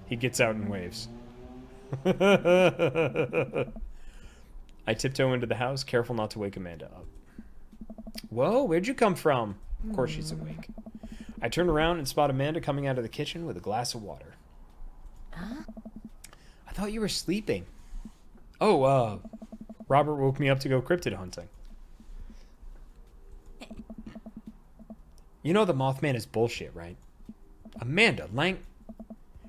He gets out and waves. I tiptoe into the house, careful not to wake Amanda up. Whoa, where'd you come from? Of course she's awake. I turn around and spot Amanda coming out of the kitchen with a glass of water. Huh? I thought you were sleeping. Oh, Robert woke me up to go cryptid hunting. You know the Mothman is bullshit, right? Amanda,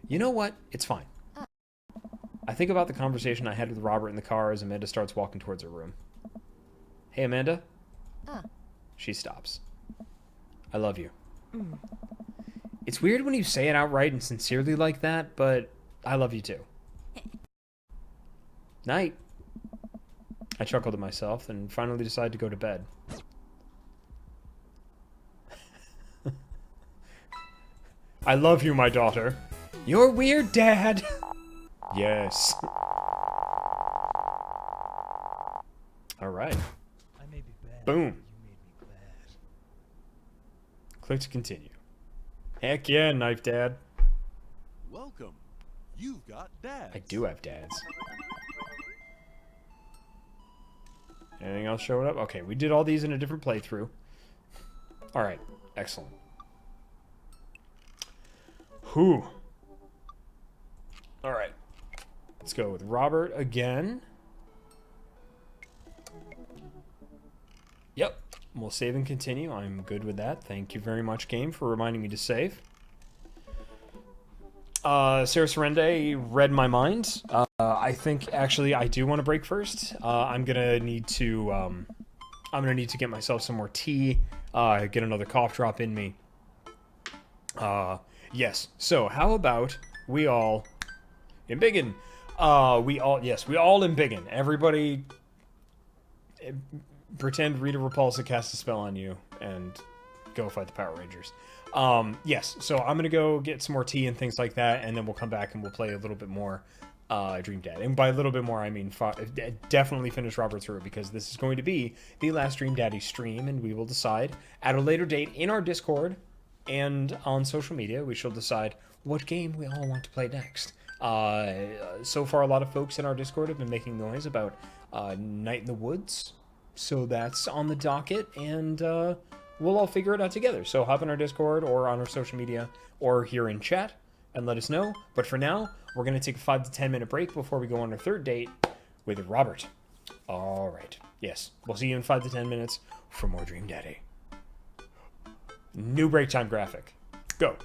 You know what? It's fine. I think about the conversation I had with Robert in the car as Amanda starts walking towards her room. Hey, Amanda? She stops. I love you. It's weird when you say it outright and sincerely like that, but I love you too. Night. I chuckled to myself and finally decided to go to bed. I love you, my daughter. You're weird, Dad. Yes. All right. I may be bad. Boom. You made me glad. Click to continue. Heck yeah, Knife Dad. Welcome. You've got dads. I do have dads. Anything else showing up? Okay, we did all these in a different playthrough. Alright, excellent. Whew. All right. Let's go with Robert again. Yep. We'll save and continue. I'm good with that. Thank you very much, game, for reminding me to save. Sarah Serende read my mind. I think actually I do want to break first. I'm gonna need to get myself some more tea. Get another cough drop in me. Yes. So how about we all embiggen? We all embiggen. Everybody, pretend Rita Repulsa cast a spell on you and go fight the Power Rangers. Yes, so I'm gonna go get some more tea and things like that, and then we'll come back and we'll play a little bit more Dream Dad. And by a little bit more, I mean definitely finish Robert through, because this is going to be the last Dream Daddy stream, and we will decide at a later date in our Discord and on social media. We shall decide what game we all want to play next. So far, a lot of folks in our Discord have been making noise about Night in the Woods, so that's on the docket, and we'll all figure it out together. So hop in our Discord or on our social media or here in chat and let us know. But for now, we're going to take a 5 to 10 minute break before we go on our third date with Robert. All right. Yes, we'll see you in 5 to 10 minutes for more Dream Daddy. New break time graphic. Go.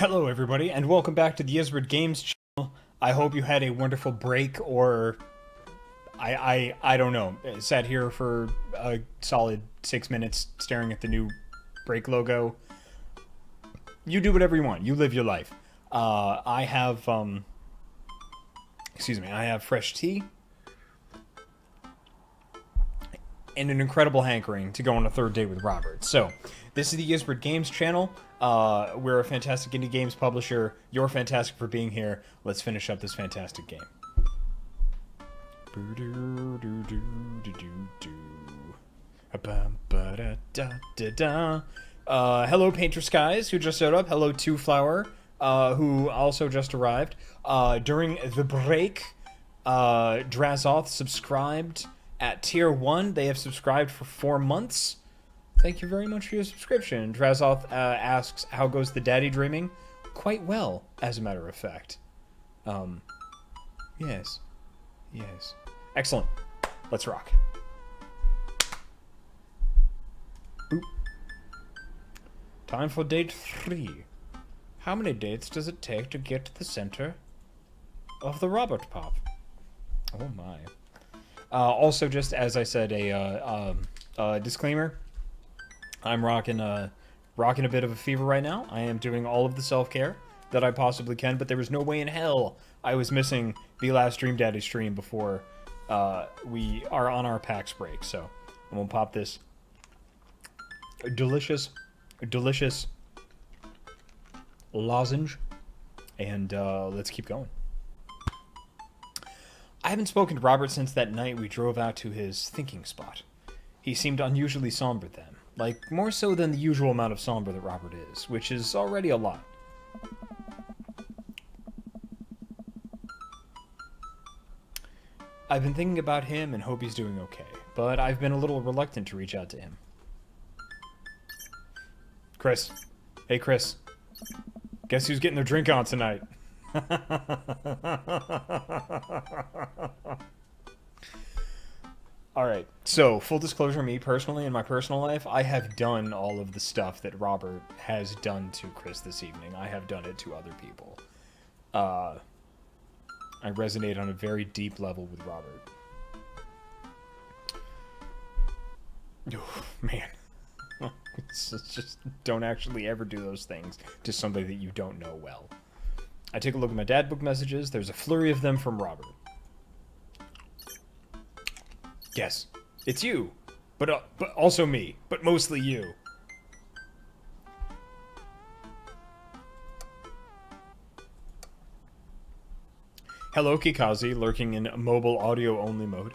Hello, everybody, and welcome back to the Ysbryd Games channel. I hope you had a wonderful break, or I don't know. Sat here for a solid 6 minutes staring at the new break logo. You do whatever you want. You live your life. I have I have fresh tea and an incredible hankering to go on a third date with Robert. So, this is the Ysbryd Games channel. We're a fantastic indie games publisher. You're fantastic for being here. Let's finish up this fantastic game. Hello, Painter Skies, who just showed up. Hello, Two Flower, who also just arrived. During the break, Drazoth subscribed at Tier 1. They have subscribed for 4 months. Thank you very much for your subscription. Drazoth asks, how goes the daddy dreaming? Quite well, as a matter of fact. Yes. Yes. Excellent. Let's rock. Boop. Time for date 3. How many dates does it take to get to the center of the Robert Pop? Oh my. Also, just as I said, a disclaimer. I'm rocking a bit of a fever right now. I am doing all of the self-care that I possibly can, but there was no way in hell I was missing the last Dream Daddy stream before we are on our PAX break. So I'm gonna pop this delicious lozenge, and let's keep going. I haven't spoken to Robert since that night we drove out to his thinking spot. He seemed unusually somber then. Like, more so than the usual amount of somber that Robert is, which is already a lot. I've been thinking about him and hope he's doing okay, but I've been a little reluctant to reach out to him. Chris. Hey, Chris. Guess who's getting their drink on tonight? Alright, so, full disclosure, me personally, in my personal life, I have done all of the stuff that Robert has done to Chris this evening. I have done it to other people. I resonate on a very deep level with Robert. Oh, man. It's just don't actually ever do those things to somebody that you don't know well. I take a look at my dad book messages. There's a flurry of them from Robert. Yes, it's you, but also me, but mostly you. Hello, Kikazi, lurking in mobile audio-only mode.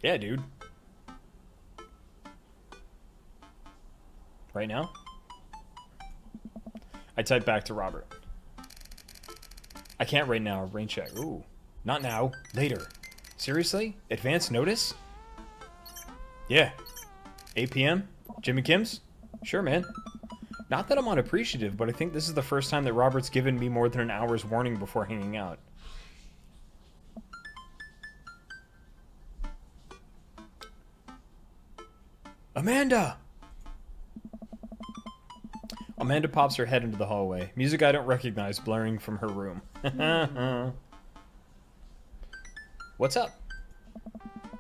Yeah, dude. Right now? I type back to Robert. I can't right now. Rain check. Ooh. Not now. Later. Seriously? Advance notice? Yeah. 8 p.m.? Jimmy Kim's? Sure, man. Not that I'm unappreciative, but I think this is the first time that Robert's given me more than an hour's warning before hanging out. Amanda! Amanda pops her head into the hallway. Music I don't recognize blaring from her room. What's up?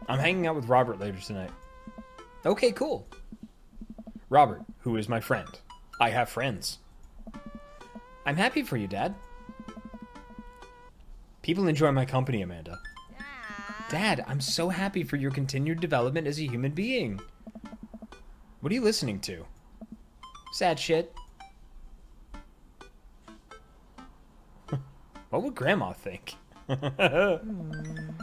I'm hanging out with Robert later tonight. Okay, cool. Robert, who is my friend. I have friends. I'm happy for you, Dad. People enjoy my company, Amanda. Dad, I'm so happy for your continued development as a human being. What are you listening to? Sad shit. What would Grandma think?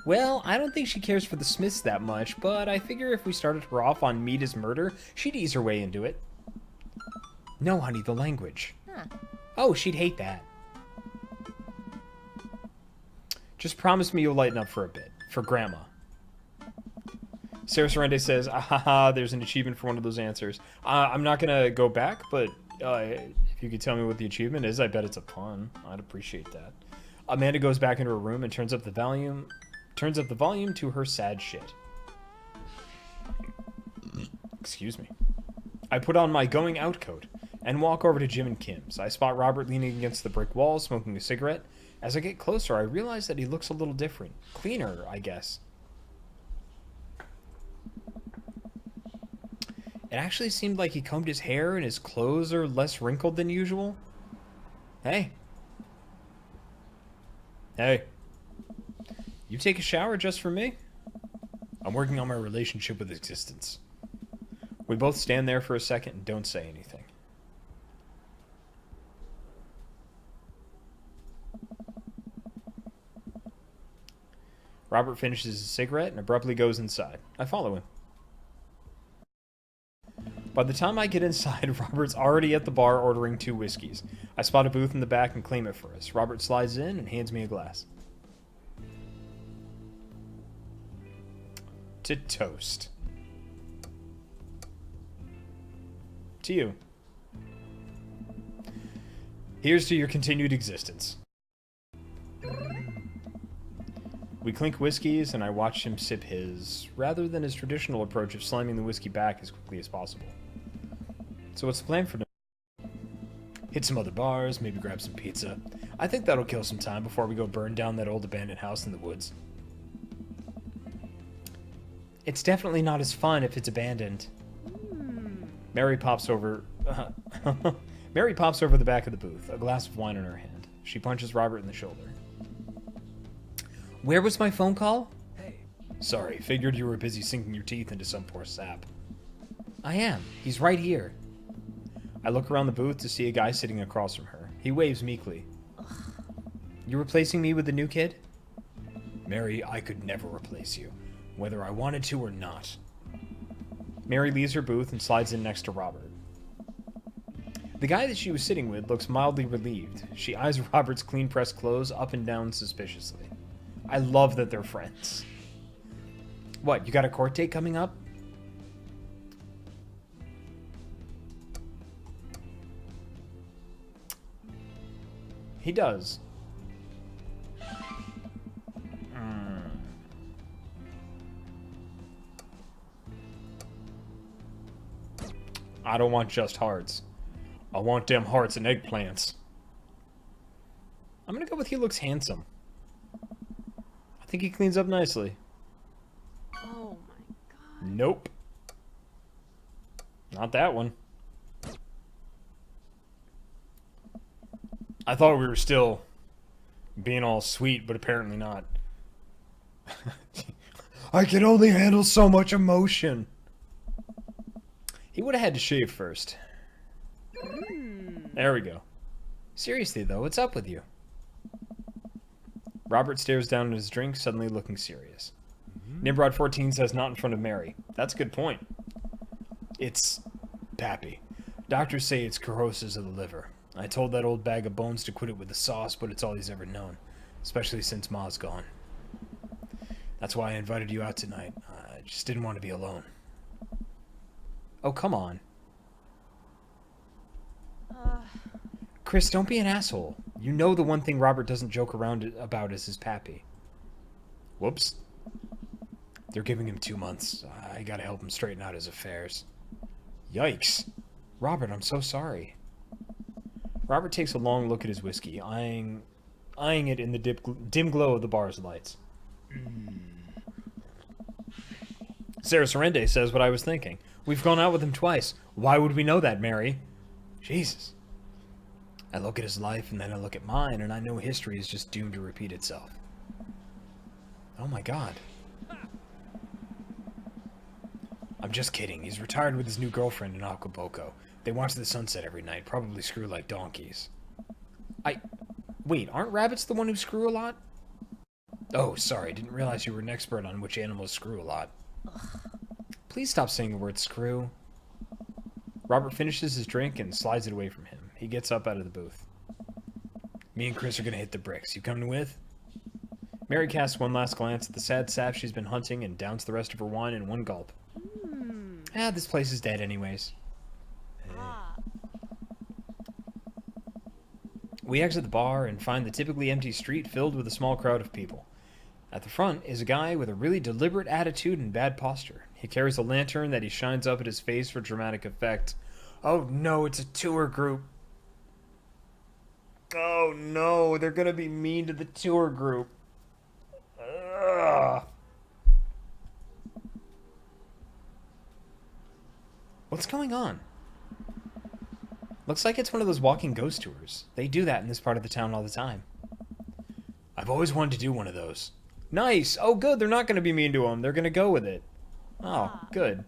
Well, I don't think she cares for the Smiths that much, but I figure if we started her off on Mita's murder, she'd ease her way into it. No, honey, the language. Huh. Oh, she'd hate that. Just promise me you'll lighten up for a bit. For Grandma. Sarah Sorrente says, ah, there's an achievement for one of those answers. I'm not going to go back, but if you could tell me what the achievement is, I bet it's a pun. I'd appreciate that. Amanda goes back into her room and turns up the volume to her sad shit. Excuse me. I put on my going out coat and walk over to Jim and Kim's. I spot Robert leaning against the brick wall, smoking a cigarette. As I get closer, I realize that he looks a little different. Cleaner, I guess. It actually seemed like he combed his hair and his clothes are less wrinkled than usual. Hey. Hey. You take a shower just for me? I'm working on my relationship with existence. We both stand there for a second and don't say anything. Robert finishes his cigarette and abruptly goes inside. I follow him. By the time I get inside, Robert's already at the bar ordering 2 whiskeys. I spot a booth in the back and claim it for us. Robert slides in and hands me a glass. To toast. To you. Here's to your continued existence. We clink whiskeys, and I watch him sip his, rather than his traditional approach of slamming the whiskey back as quickly as possible. So what's the plan for tonight? Hit some other bars, maybe grab some pizza. I think that'll kill some time before we go burn down that old abandoned house in the woods. It's definitely not as fun if it's abandoned. Mary pops over... Mary pops over the back of the booth, a glass of wine in her hand. She punches Robert in the shoulder. Where was my phone call? Hey. Sorry, figured you were busy sinking your teeth into some poor sap. I am. He's right here. I look around the booth to see a guy sitting across from her. He waves meekly. You replacing me with the new kid? Mary, I could never replace you, whether I wanted to or not. Mary leaves her booth and slides in next to Robert. The guy that she was sitting with looks mildly relieved. She eyes Robert's clean-pressed clothes up and down suspiciously. I love that they're friends. What, you got a court date coming up? He does. I don't want just hearts. I want them hearts and eggplants. I'm gonna go with he looks handsome. I think he cleans up nicely. Oh my god. Nope. Not that one. I thought we were still being all sweet, but apparently not. I can only handle so much emotion. He would have had to shave first. There we go. Seriously, though, what's up with you? Robert stares down at his drink, suddenly looking serious. Nimrod 14 says not in front of Mary. That's a good point. It's Pappy. Doctors say it's cirrhosis of the liver. I told that old bag of bones to quit it with the sauce, but it's all he's ever known. Especially since Ma's gone. That's why I invited you out tonight. I just didn't want to be alone. Oh, come on. Chris, don't be an asshole. You know the one thing Robert doesn't joke around about is his pappy. Whoops. They're giving him 2 months. I gotta help him straighten out his affairs. Yikes. Robert, I'm so sorry. Robert takes a long look at his whiskey, eyeing it in the dim glow of the bar's lights. Sarah Sorrende says what I was thinking. We've gone out with him twice. Why would we know that, Mary? Jesus. I look at his life, and then I look at mine, and I know history is just doomed to repeat itself. Oh my god. I'm just kidding. He's retired with his new girlfriend in Acapulco. They watch the sunset every night, probably screw like donkeys. Wait, aren't rabbits the one who screw a lot? Oh, sorry, didn't realize you were an expert on which animals screw a lot. Please stop saying the word screw. Robert finishes his drink and slides it away from him. He gets up out of the booth. Me and Chris are gonna hit the bricks. You coming with? Mary casts one last glance at the sad sap she's been hunting and downs the rest of her wine in one gulp. This place is dead anyways. We exit the bar and find the typically empty street filled with a small crowd of people. At the front is a guy with a really deliberate attitude and bad posture. He carries a lantern that he shines up at his face for dramatic effect. Oh no, it's a tour group. Oh no, they're gonna be mean to the tour group. Ugh. What's going on? Looks like it's one of those walking ghost tours. They do that in this part of the town all the time. I've always wanted to do one of those. Nice! Oh good, they're not going to be mean to him. They're going to go with it. Oh, good.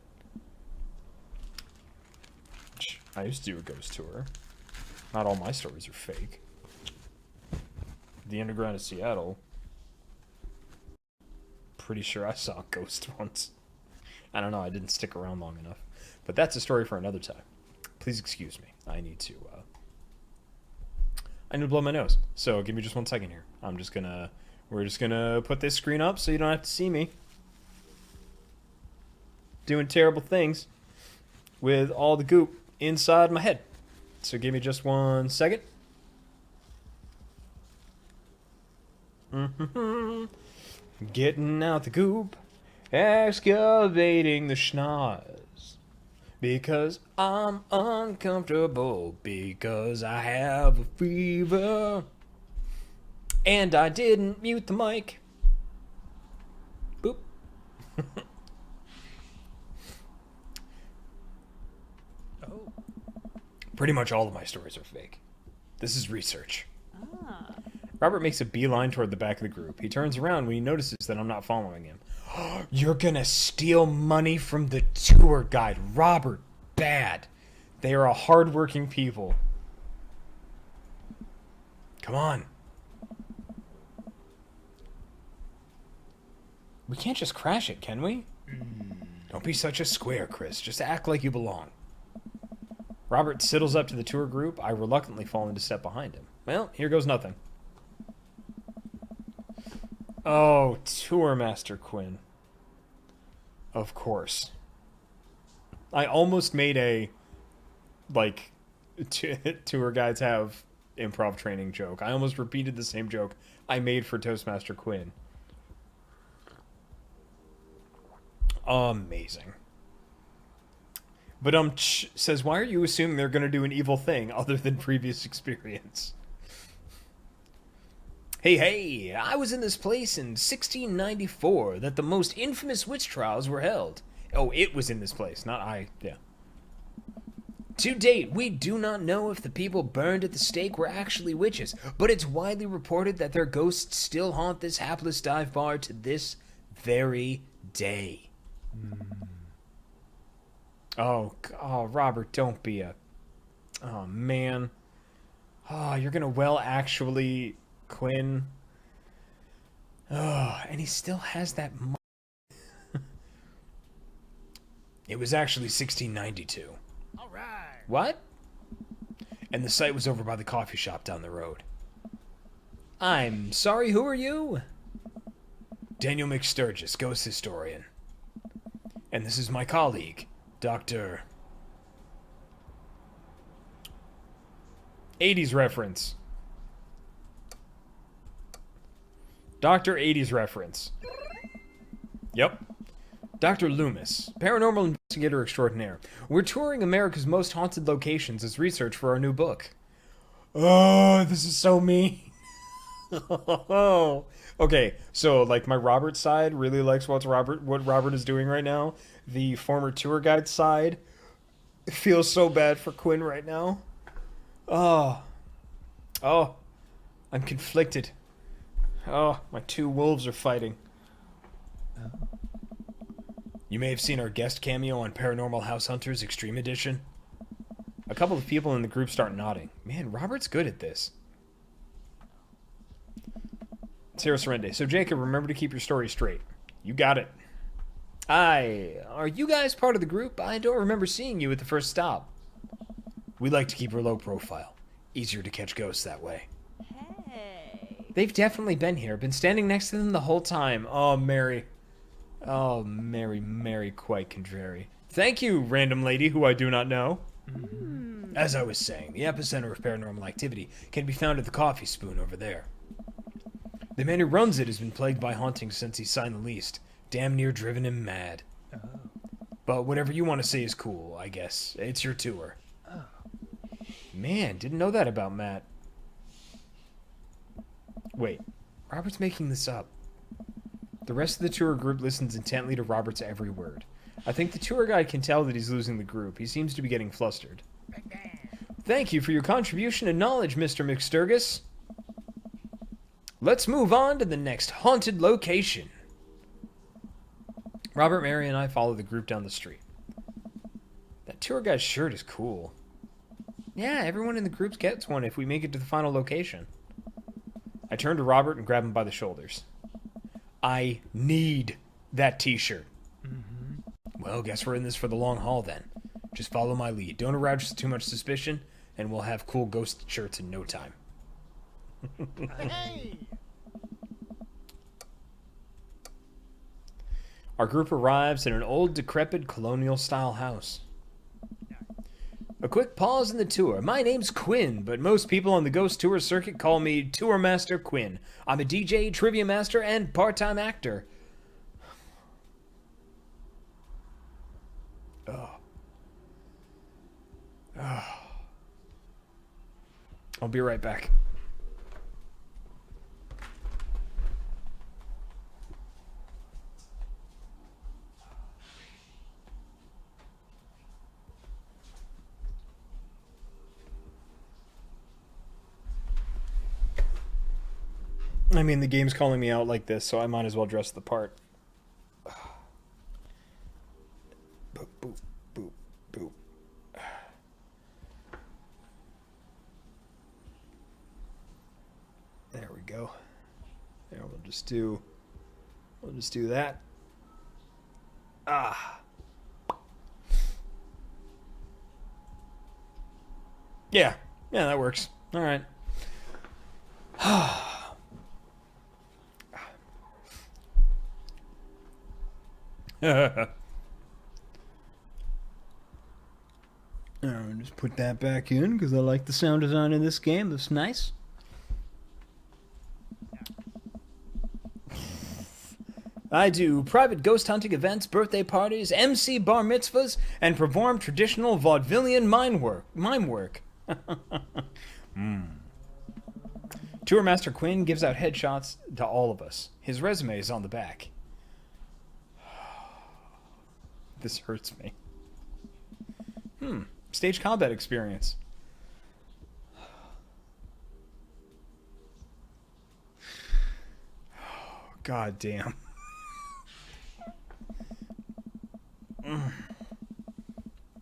I used to do a ghost tour. Not all my stories are fake. The Underground of Seattle. Pretty sure I saw a ghost once. I don't know, I didn't stick around long enough. But that's a story for another time. Please excuse me. I need to blow my nose. So give me just 1 second here. We're just gonna put this screen up so you don't have to see me doing terrible things with all the goop inside my head. So give me just 1 second. Getting out the goop, excavating the schnoz. Because I'm uncomfortable, because I have a fever. And I didn't mute the mic. Boop. Oh. Pretty much all of my stories are fake. This is research. Ah. Robert makes a beeline toward the back of the group. He turns around when he notices that I'm not following him. You're gonna steal money from the tour guide. Robert, bad. They are a hard-working people. Come on. We can't just crash it, can we? Don't be such a square, Chris. Just act like you belong. Robert sidles up to the tour group. I reluctantly fall into step behind him. Well, here goes nothing. Oh, Tour Master Quinn. Of course. I almost made a, like, tour guides have improv training joke. I almost repeated the same joke I made for Toastmaster Quinn. Amazing. But says, why are you assuming they're going to do an evil thing other than previous experience? Hey, I was in this place in 1694 that the most infamous witch trials were held. Oh, it was in this place, not I, yeah. To date, we do not know if the people burned at the stake were actually witches, but it's widely reported that their ghosts still haunt this hapless dive bar to this very day. Oh, Robert, don't be a... Oh, man. Oh, you're gonna actually... Quinn. Oh, and he still has that... It was actually 1692. All right. What? And the site was over by the coffee shop down the road. I'm sorry, who are you? Daniel McSturgis, ghost historian. And this is my colleague, Dr. 80s reference. Dr. 80s reference. Yep. Dr. Loomis, paranormal investigator extraordinaire. We're touring America's most haunted locations as research for our new book. Oh, this is so mean. Okay, so like my Robert side really likes what Robert is doing right now. The former tour guide side feels so bad for Quinn right now. Oh, I'm conflicted. Oh, my two wolves are fighting. You may have seen our guest cameo on Paranormal House Hunters Extreme Edition. A couple of people in the group start nodding. Man, Robert's good at this. Sarah Sorrente. So, Jacob, remember to keep your story straight. You got it. Are you guys part of the group? I don't remember seeing you at the first stop. We like to keep her low profile. Easier to catch ghosts that way. Hey. They've definitely been here. Been standing next to them the whole time. Oh, Mary. Oh, Mary, quite contrary. Thank you, random lady who I do not know. As I was saying, the epicenter of paranormal activity can be found at the Coffee Spoon over there. The man who runs it has been plagued by hauntings since he signed the lease. Damn near driven him mad. But whatever you want to say is cool, I guess. It's your tour. Man, didn't know that about Matt. Wait, Robert's making this up. The rest of the tour group listens intently to Robert's every word. I think the tour guide can tell that he's losing the group. He seems to be getting flustered. Thank you for your contribution and knowledge, Mr. McSturgis. Let's move on to the next haunted location. Robert, Mary, and I follow the group down the street. That tour guide's shirt is cool. Yeah, everyone in the group gets one if we make it to the final location. I turn to Robert and grab him by the shoulders. I need that t-shirt. Well, guess we're in this for the long haul then. Just follow my lead. Don't arouse too much suspicion, and we'll have cool ghost shirts in no time. Hey! Our group arrives in an old, decrepit, colonial-style house. A quick pause in the tour. My name's Quinn, but most people on the Ghost Tour circuit call me Tour Master Quinn. I'm a DJ, trivia master, and part-time actor. I'll be right back. I mean, the game's calling me out like this, so I might as well dress the part. Boop, boop, boop, boop. There we go. There, we'll just do that. Yeah, that works. All right. I'll just put that back in because I like the sound design in this game. That's nice. I do private ghost hunting events, birthday parties, MC bar mitzvahs, and perform traditional vaudevillian mime work. Tour Master Quinn gives out headshots to all of us. His resume is on the back. This hurts me. Stage combat experience. God damn.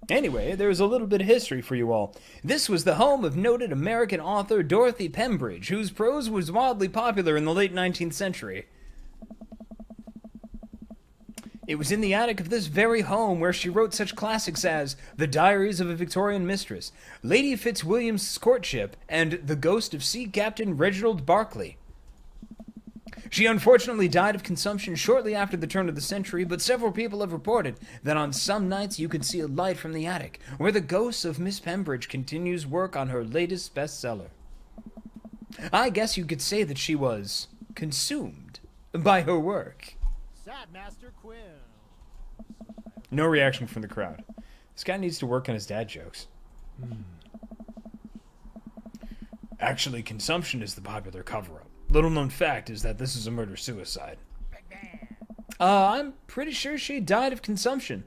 Anyway, there's a little bit of history for you all. This was the home of noted American author Dorothy Pembridge, whose prose was wildly popular in the late 19th century. It was in the attic of this very home where she wrote such classics as The Diaries of a Victorian Mistress, Lady Fitzwilliam's Courtship, and The Ghost of Sea Captain Reginald Barclay. She unfortunately died of consumption shortly after the turn of the century, but several people have reported that on some nights you can see a light from the attic, where the ghost of Miss Pembridge continues work on her latest bestseller. I guess you could say that she was consumed by her work. Sad Master Quinn. No reaction from the crowd. This guy needs to work on his dad jokes. Actually, consumption is the popular cover-up. Little known fact is that this is a murder-suicide. I'm pretty sure she died of consumption.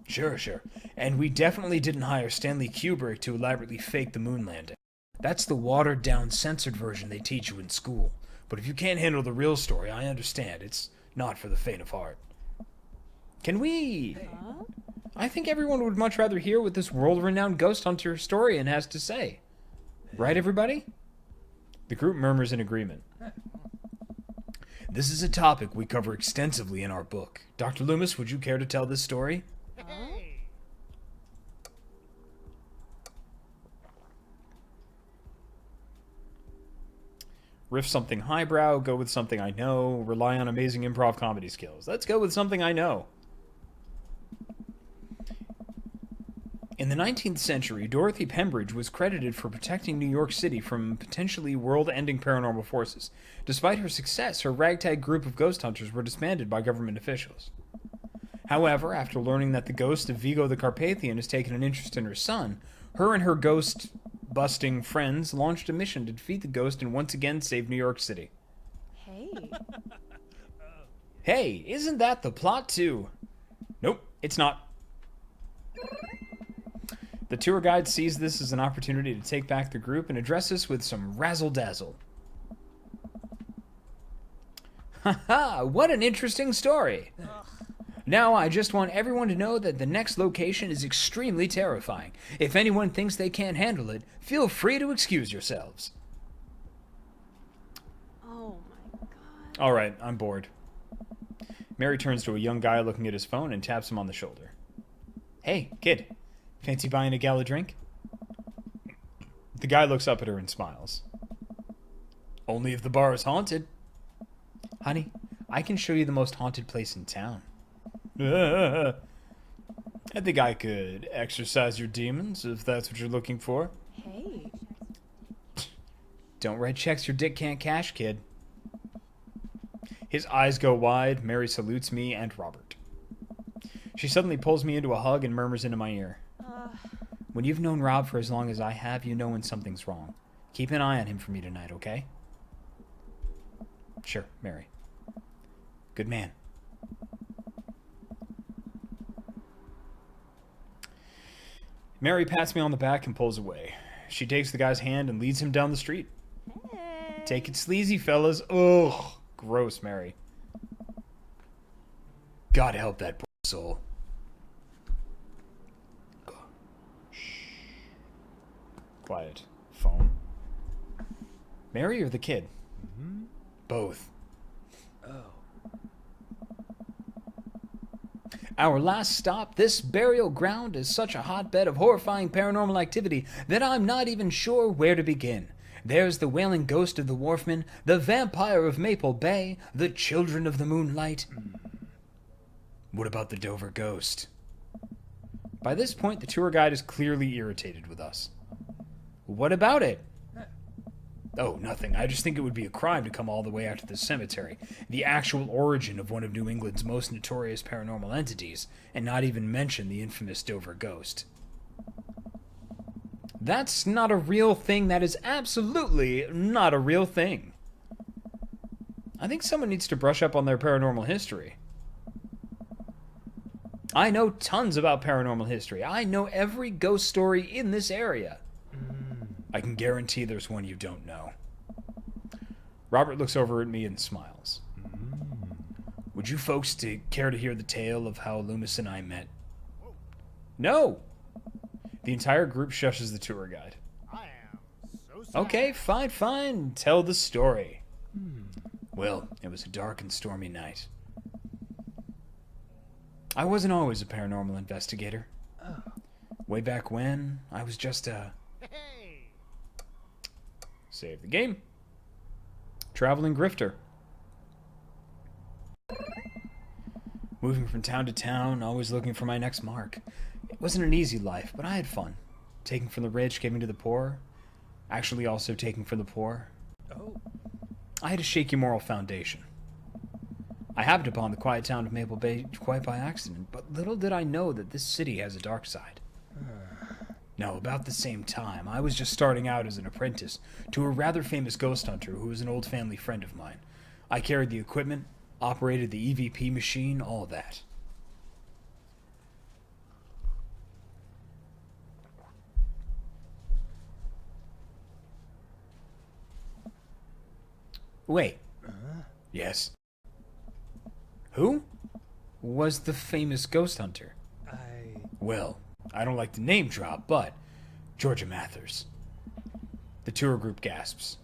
Sure. And we definitely didn't hire Stanley Kubrick to elaborately fake the moon landing. That's the watered-down, censored version they teach you in school. But if you can't handle the real story, I understand. It's not for the faint of heart. Can we... I think everyone would much rather hear what this world-renowned ghost hunter historian has to say. Right, everybody? The group murmurs in agreement. This is a topic we cover extensively in our book. Dr. Loomis, would you care to tell this story? Hey! Riff something highbrow, go with something I know, rely on amazing improv comedy skills. Let's go with something I know. In the 19th century, Dorothy Pembridge was credited for protecting New York City from potentially world-ending paranormal forces. Despite her success, her ragtag group of ghost hunters were disbanded by government officials. However, after learning that the ghost of Vigo the Carpathian has taken an interest in her son, her and her ghost-busting friends launched a mission to defeat the ghost and once again save New York City. Hey. Hey, isn't that the plot too? Nope, it's not. The tour guide sees this as an opportunity to take back the group and address us with some razzle-dazzle. Haha, what an interesting story. Now, I just want everyone to know that the next location is extremely terrifying. If anyone thinks they can't handle it, feel free to excuse yourselves. Oh my god. All right, I'm bored. Mary turns to a young guy looking at his phone and taps him on the shoulder. Hey, kid, fancy buying a gal a drink? The guy looks up at her and smiles. Only if the bar is haunted. Honey, I can show you the most haunted place in town. I think I could exorcise your demons if that's what you're looking for. Hey. Don't write checks your dick can't cash, kid. His eyes go wide. Mary salutes me and Robert. She suddenly pulls me into a hug and murmurs into my ear. When you've known Rob for as long as I have, you know when something's wrong. Keep an eye on him for me tonight, okay? Sure, Mary. Good man. Mary pats me on the back and pulls away. She takes the guy's hand and leads him down the street. Hey. Take it sleazy, fellas. Ugh. Gross, Mary. God help that poor soul. Shh. Quiet. Phone. Mary or the kid? Both. Our last stop, this burial ground is such a hotbed of horrifying paranormal activity that I'm not even sure where to begin. There's the wailing ghost of the wharfman, the vampire of Maple Bay, the children of the moonlight. What about the Dover ghost? By this point, the tour guide is clearly irritated with us. What about it? Oh, nothing. I just think it would be a crime to come all the way out to the cemetery, the actual origin of one of New England's most notorious paranormal entities, and not even mention the infamous Dover ghost. That's not a real thing. That is absolutely not a real thing. I think someone needs to brush up on their paranormal history. I know tons about paranormal history. I know every ghost story in this area. I can guarantee there's one you don't know. Robert looks over at me and smiles. Would you folks care to hear the tale of how Loomis and I met? No! The entire group shushes the tour guide. I am so sorry. Okay, fine. Tell the story. Well, it was a dark and stormy night. I wasn't always a paranormal investigator. Way back when, I was just a... Hey. Save the game. Traveling grifter. Moving from town to town, always looking for my next mark. It wasn't an easy life, but I had fun. Taking from the rich, giving to the poor. Actually also taking from the poor. I had a shaky moral foundation. I happened upon the quiet town of Maple Bay quite by accident, but little did I know that this city has a dark side. Now, about the same time, I was just starting out as an apprentice to a rather famous ghost hunter who was an old family friend of mine. I carried the equipment, operated the EVP machine, all that. Wait. Yes. Who was the famous ghost hunter? Well, I don't like to name drop, but Georgia Mathers. The tour group gasps.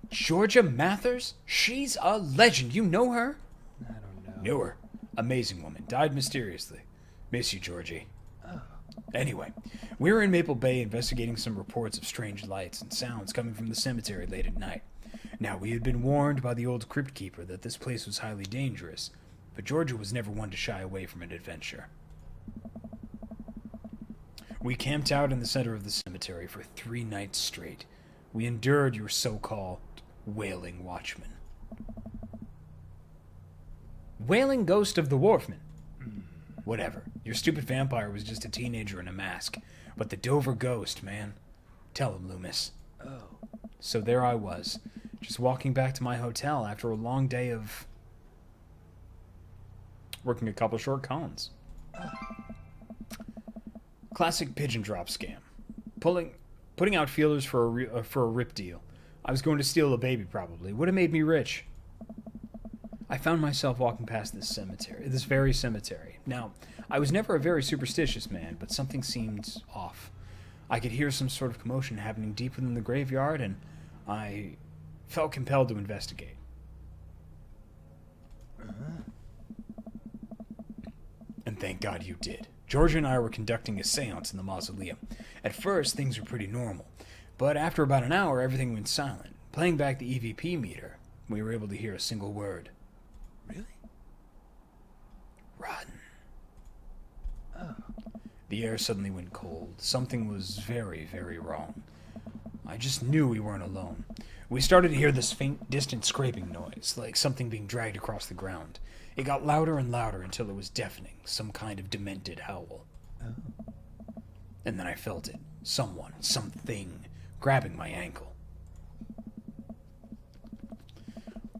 Georgia Mathers? She's a legend. You know her? I don't know. Knew her. Amazing woman. Died mysteriously. Miss you, Georgie. Anyway, we were in Maple Bay investigating some reports of strange lights and sounds coming from the cemetery late at night. Now, we had been warned by the old crypt keeper that this place was highly dangerous, but Georgia was never one to shy away from an adventure. We camped out in the center of the cemetery for 3 nights straight. We endured your so-called wailing watchman. Wailing ghost of the wharfman. Whatever. Your stupid vampire was just a teenager in a mask. But the Dover ghost, man. Tell him, Loomis. Oh. So there I was, just walking back to my hotel after a long day of working a couple short cons. Classic pigeon drop scam. Putting out feelers for a rip deal. I was going to steal a baby, probably. Would have made me rich. I found myself walking past this very cemetery. Now, I was never a very superstitious man, but something seemed off. I could hear some sort of commotion happening deep within the graveyard, and I felt compelled to investigate. And thank God you did. Georgia and I were conducting a seance in the mausoleum. At first, things were pretty normal, but after about an hour, everything went silent. Playing back the EVP meter, we were able to hear a single word. Really? Rotten. The air suddenly went cold. Something was very, very wrong. I just knew we weren't alone. We started to hear this faint, distant scraping noise, like something being dragged across the ground. It got louder and louder until it was deafening, some kind of demented howl. And then I felt it. Someone, something, grabbing my ankle.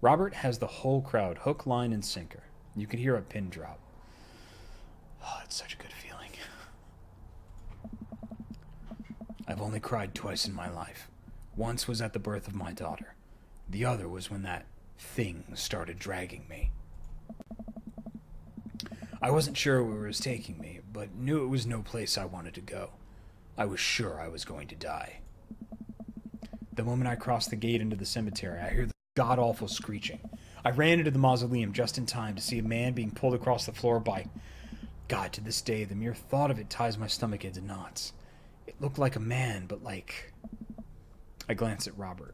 Robert has the whole crowd hook, line, and sinker. You could hear a pin drop. Oh, it's such a good feeling. I've only cried twice in my life. Once was at the birth of my daughter. The other was when that thing started dragging me. I wasn't sure where it was taking me, but knew it was no place I wanted to go. I was sure I was going to die. The moment I crossed the gate into the cemetery, I heard the god-awful screeching. I ran into the mausoleum just in time to see a man being pulled across the floor by... God, to this day, the mere thought of it ties my stomach into knots. It looked like a man, but like... I glanced at Robert.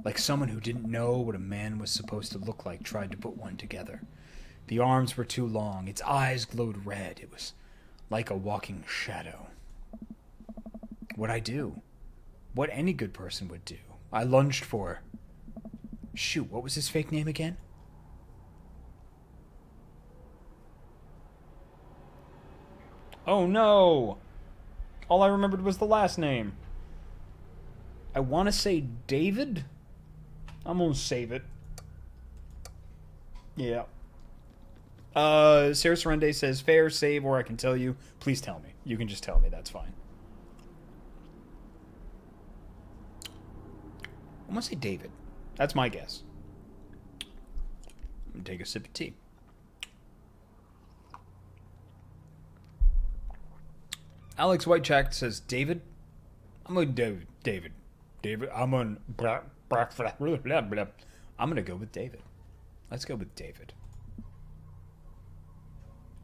Like someone who didn't know what a man was supposed to look like tried to put one together. The arms were too long. Its eyes glowed red. It was like a walking shadow. What'd I do? What any good person would do. I lunged for... Shoot, what was his fake name again? Oh no! All I remembered was the last name. I want to say David? I'm gonna save it. Yeah. Sarah Sorende says, fair, save, or I can tell you. Please tell me. You can just tell me. That's fine. I'm gonna say David. That's my guess. I'm gonna take a sip of tea. Alex Whitechack says, David? I'm on David. I'm on... I'm gonna go with David. Let's go with David.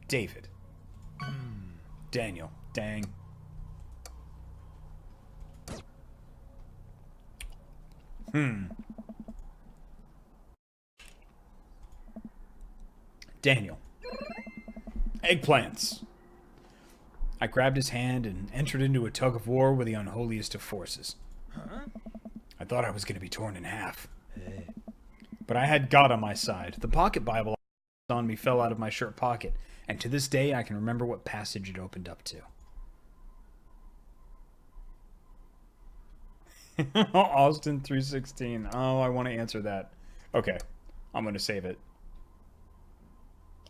David. Daniel. Dang. Daniel. Eggplants. I grabbed his hand and entered into a tug of war with the unholiest of forces. I thought I was going to be torn in half. But I had God on my side. The pocket Bible on me fell out of my shirt pocket, and to this day I can remember what passage it opened up to. Austin 3:16. Oh, I want to answer that. Okay, I'm going to save it.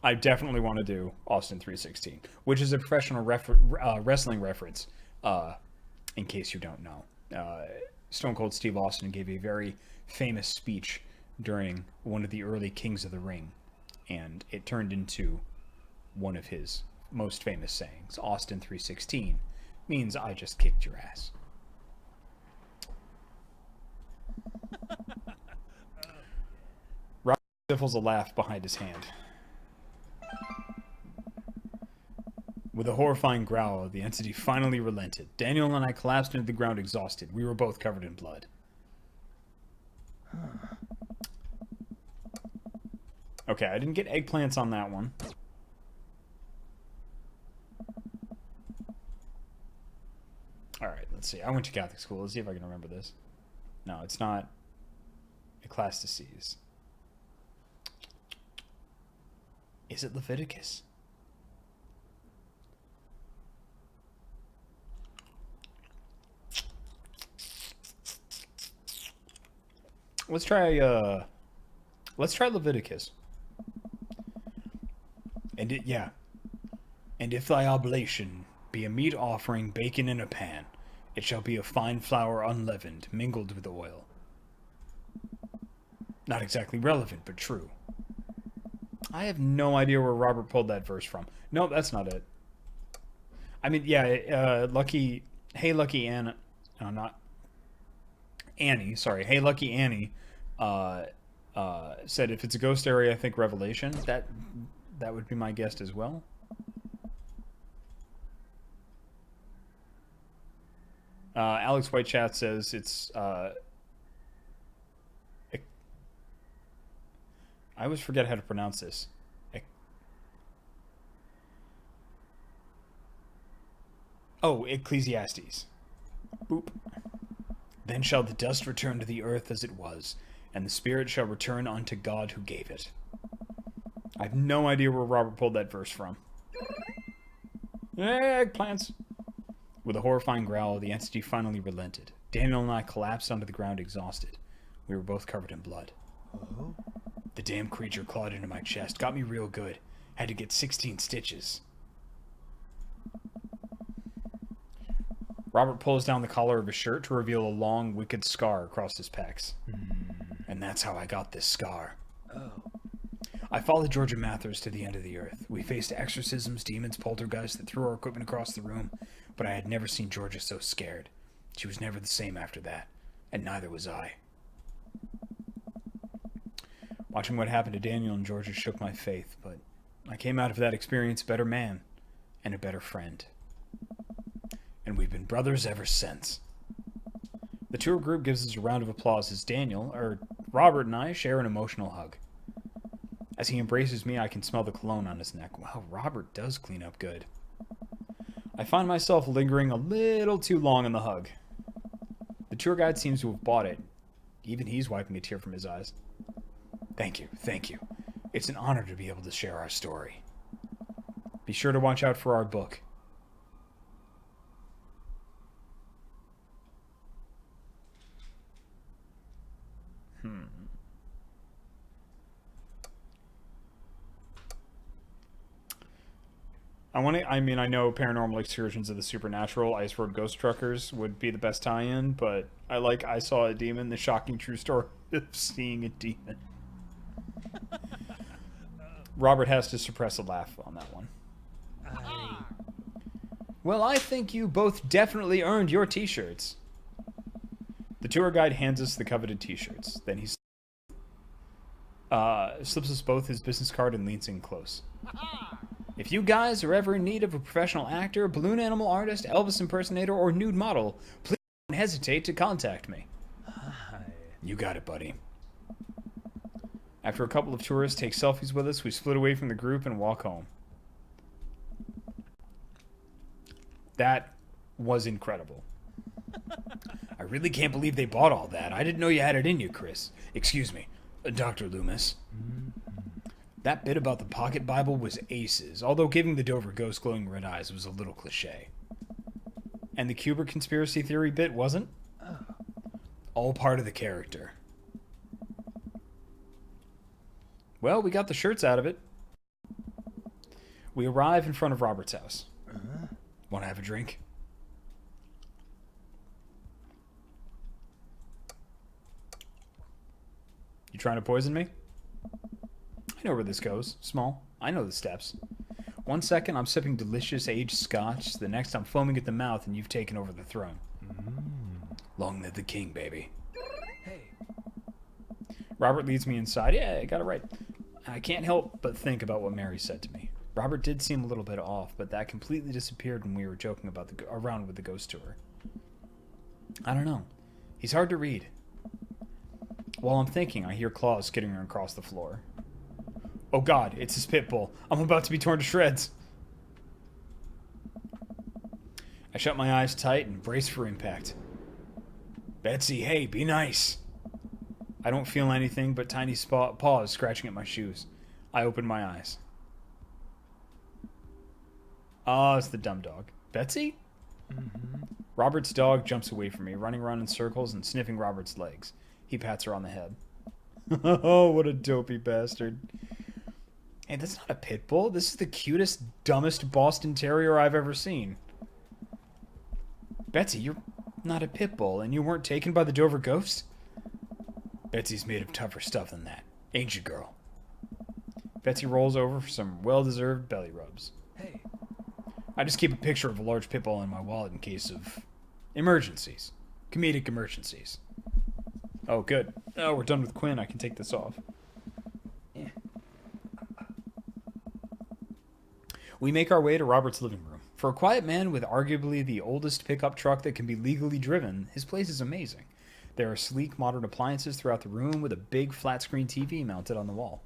I definitely want to do Austin 3:16, which is a professional wrestling reference, in case you don't know. Stone Cold Steve Austin gave a very famous speech during one of the early Kings of the Ring, and it turned into one of his most famous sayings. Austin 3:16 means I just kicked your ass. Robert stifles a laugh behind his hand. With a horrifying growl, the entity finally relented. Daniel and I collapsed into the ground exhausted. We were both covered in blood. Okay, I didn't get eggplants on that one. Alright, let's see. I went to Catholic school. Let's see if I can remember this. No, it's not Ecclesiastes. Is it Leviticus? Let's try Leviticus. Yeah. And if thy oblation be a meat offering baken in a pan, it shall be of fine flour unleavened, mingled with oil. Not exactly relevant, but true. I have no idea where Robert pulled that verse from. No, that's not it. I mean, yeah, Hey Lucky Anna, no, not Annie, sorry. Hey Lucky Annie said if it's a ghost area, I think Revelation. That would be my guess as well. Alex Whitechat says it's I always forget how to pronounce this. Ecclesiastes. Boop. Then shall the dust return to the earth as it was, and the spirit shall return unto God who gave it. I have no idea where Robert pulled that verse from. Eggplants. With a horrifying growl, the entity finally relented. Daniel and I collapsed onto the ground exhausted. We were both covered in blood. Oh? The damn creature clawed into my chest, got me real good. Had to get 16 stitches. Robert pulls down the collar of his shirt to reveal a long, wicked scar across his pecs. And that's how I got this scar. Oh. I followed Georgia Mathers to the end of the earth. We faced exorcisms, demons, poltergeists that threw our equipment across the room, but I had never seen Georgia so scared. She was never the same after that, and neither was I. Watching what happened to Daniel and Georgia shook my faith, but I came out of that experience a better man and a better friend. And we've been brothers ever since. The tour group gives us a round of applause as Robert and I share an emotional hug. As he embraces me, I can smell the cologne on his neck. Wow, Robert does clean up good. I find myself lingering a little too long in the hug. The tour guide seems to have bought it. Even he's wiping a tear from his eyes. Thank you, thank you. It's an honor to be able to share our story. Be sure to watch out for our book. I know Paranormal Excursions of the Supernatural, Ysbryd Ghost Truckers would be the best tie-in, but I Saw a Demon, the shocking true story of seeing a demon. Robert has to suppress a laugh on that one. Well, I think you both definitely earned your t-shirts. The tour guide hands us the coveted t-shirts. Then he slips us both his business card and leans in close. If you guys are ever in need of a professional actor, balloon animal artist, Elvis impersonator, or nude model, please don't hesitate to contact me. Hi. You got it, buddy. After a couple of tourists take selfies with us, we split away from the group and walk home. That was incredible. I really can't believe they bought all that. I didn't know you had it in you, Chris. Excuse me, Dr. Loomis. That bit about the pocket Bible was aces, although giving the Dover ghost glowing red eyes was a little cliche. And the Kubrick conspiracy theory bit wasn't? All part of the character. Well, we got the shirts out of it. We arrive in front of Robert's house. Want to have a drink? You trying to poison me? I know where this goes. Small. I know the steps. 1 second, I'm sipping delicious aged scotch. The next, I'm foaming at the mouth, and you've taken over the throne. Long live the king, baby. Hey. Robert leads me inside. Yeah, I got it right. I can't help but think about what Mary said to me. Robert did seem a little bit off, but that completely disappeared when we were joking about around with the ghost tour. I don't know. He's hard to read. While I'm thinking, I hear claws skittering across the floor. Oh God, it's his pit bull. I'm about to be torn to shreds. I shut my eyes tight and brace for impact. Betsy, hey, be nice. I don't feel anything but tiny paws scratching at my shoes. I open my eyes. Ah, it's the dumb dog. Betsy? Robert's dog jumps away from me, running around in circles and sniffing Robert's legs. He pats her on the head. Oh, what a dopey bastard. Hey, that's not a pit bull. This is the cutest, dumbest Boston Terrier I've ever seen. Betsy, you're not a pit bull, and you weren't taken by the Dover ghost? Betsy's made of tougher stuff than that. Ain't you, girl? Betsy rolls over for some well-deserved belly rubs. Hey. I just keep a picture of a large pit bull in my wallet in case of emergencies. Comedic emergencies. Oh, good. Oh, we're done with Quinn. I can take this off. Yeah. We make our way to Robert's living room. For a quiet man with arguably the oldest pickup truck that can be legally driven, his place is amazing. There are sleek modern appliances throughout the room with a big flat-screen TV mounted on the wall.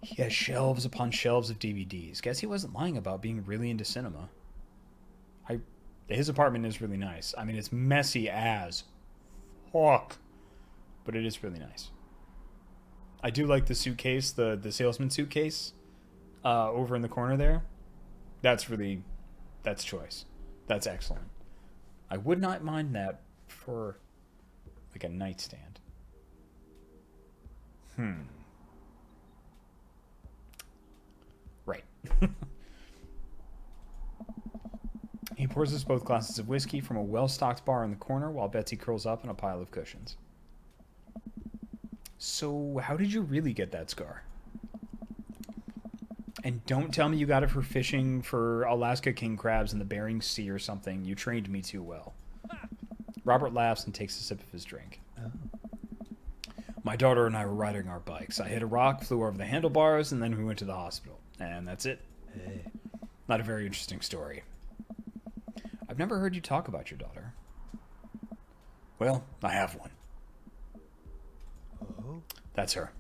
He has shelves upon shelves of DVDs. Guess he wasn't lying about being really into cinema. His apartment is really nice. I mean, it's messy as fuck, but it is really nice. I do like the suitcase, the salesman suitcase, over in the corner there. That's choice. That's excellent. I would not mind that for like a nightstand. Right. He pours us both glasses of whiskey from a well-stocked bar in the corner while Betsy curls up in a pile of cushions. So, how did you really get that scar? And don't tell me you got it for fishing for Alaska king crabs in the Bering Sea or something. You trained me too well. Robert laughs and takes a sip of his drink. Oh. My daughter and I were riding our bikes. I hit a rock, flew over the handlebars, and then we went to the hospital. And that's it. Hey. Not a very interesting story. I've never heard you talk about your daughter. Well, I have one. Oh. That's her.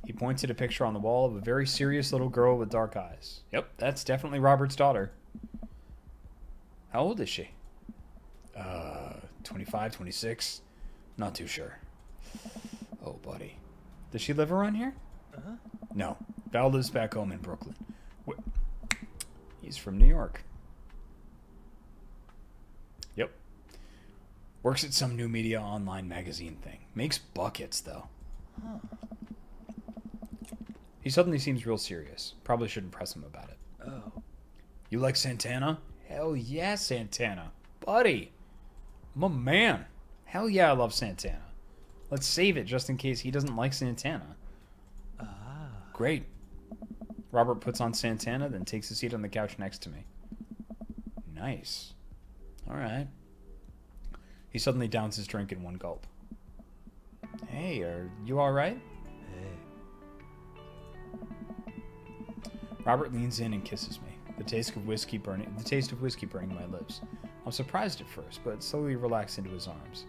He points at a picture on the wall of a very serious little girl with dark eyes. Yep, that's definitely Robert's daughter. How old is she? 25, 26? Not too sure. Oh, buddy. Does she live around here? Uh-huh. No. Val lives back home in Brooklyn. He's from New York. Yep. Works at some new media online magazine thing. Makes buckets, though. Huh. He suddenly seems real serious. Probably shouldn't press him about it. Oh. You like Santana? Hell yeah, Santana. Buddy. I'm a man. Hell yeah, I love Santana. Let's save it just in case he doesn't like Santana. Ah. Great. Robert puts on Santana, then takes a seat on the couch next to me. Nice. All right. He suddenly downs his drink in one gulp. Hey, are you all right? Hey. Robert leans in and kisses me. The taste of whiskey burning my lips. I'm surprised at first, but slowly relax into his arms.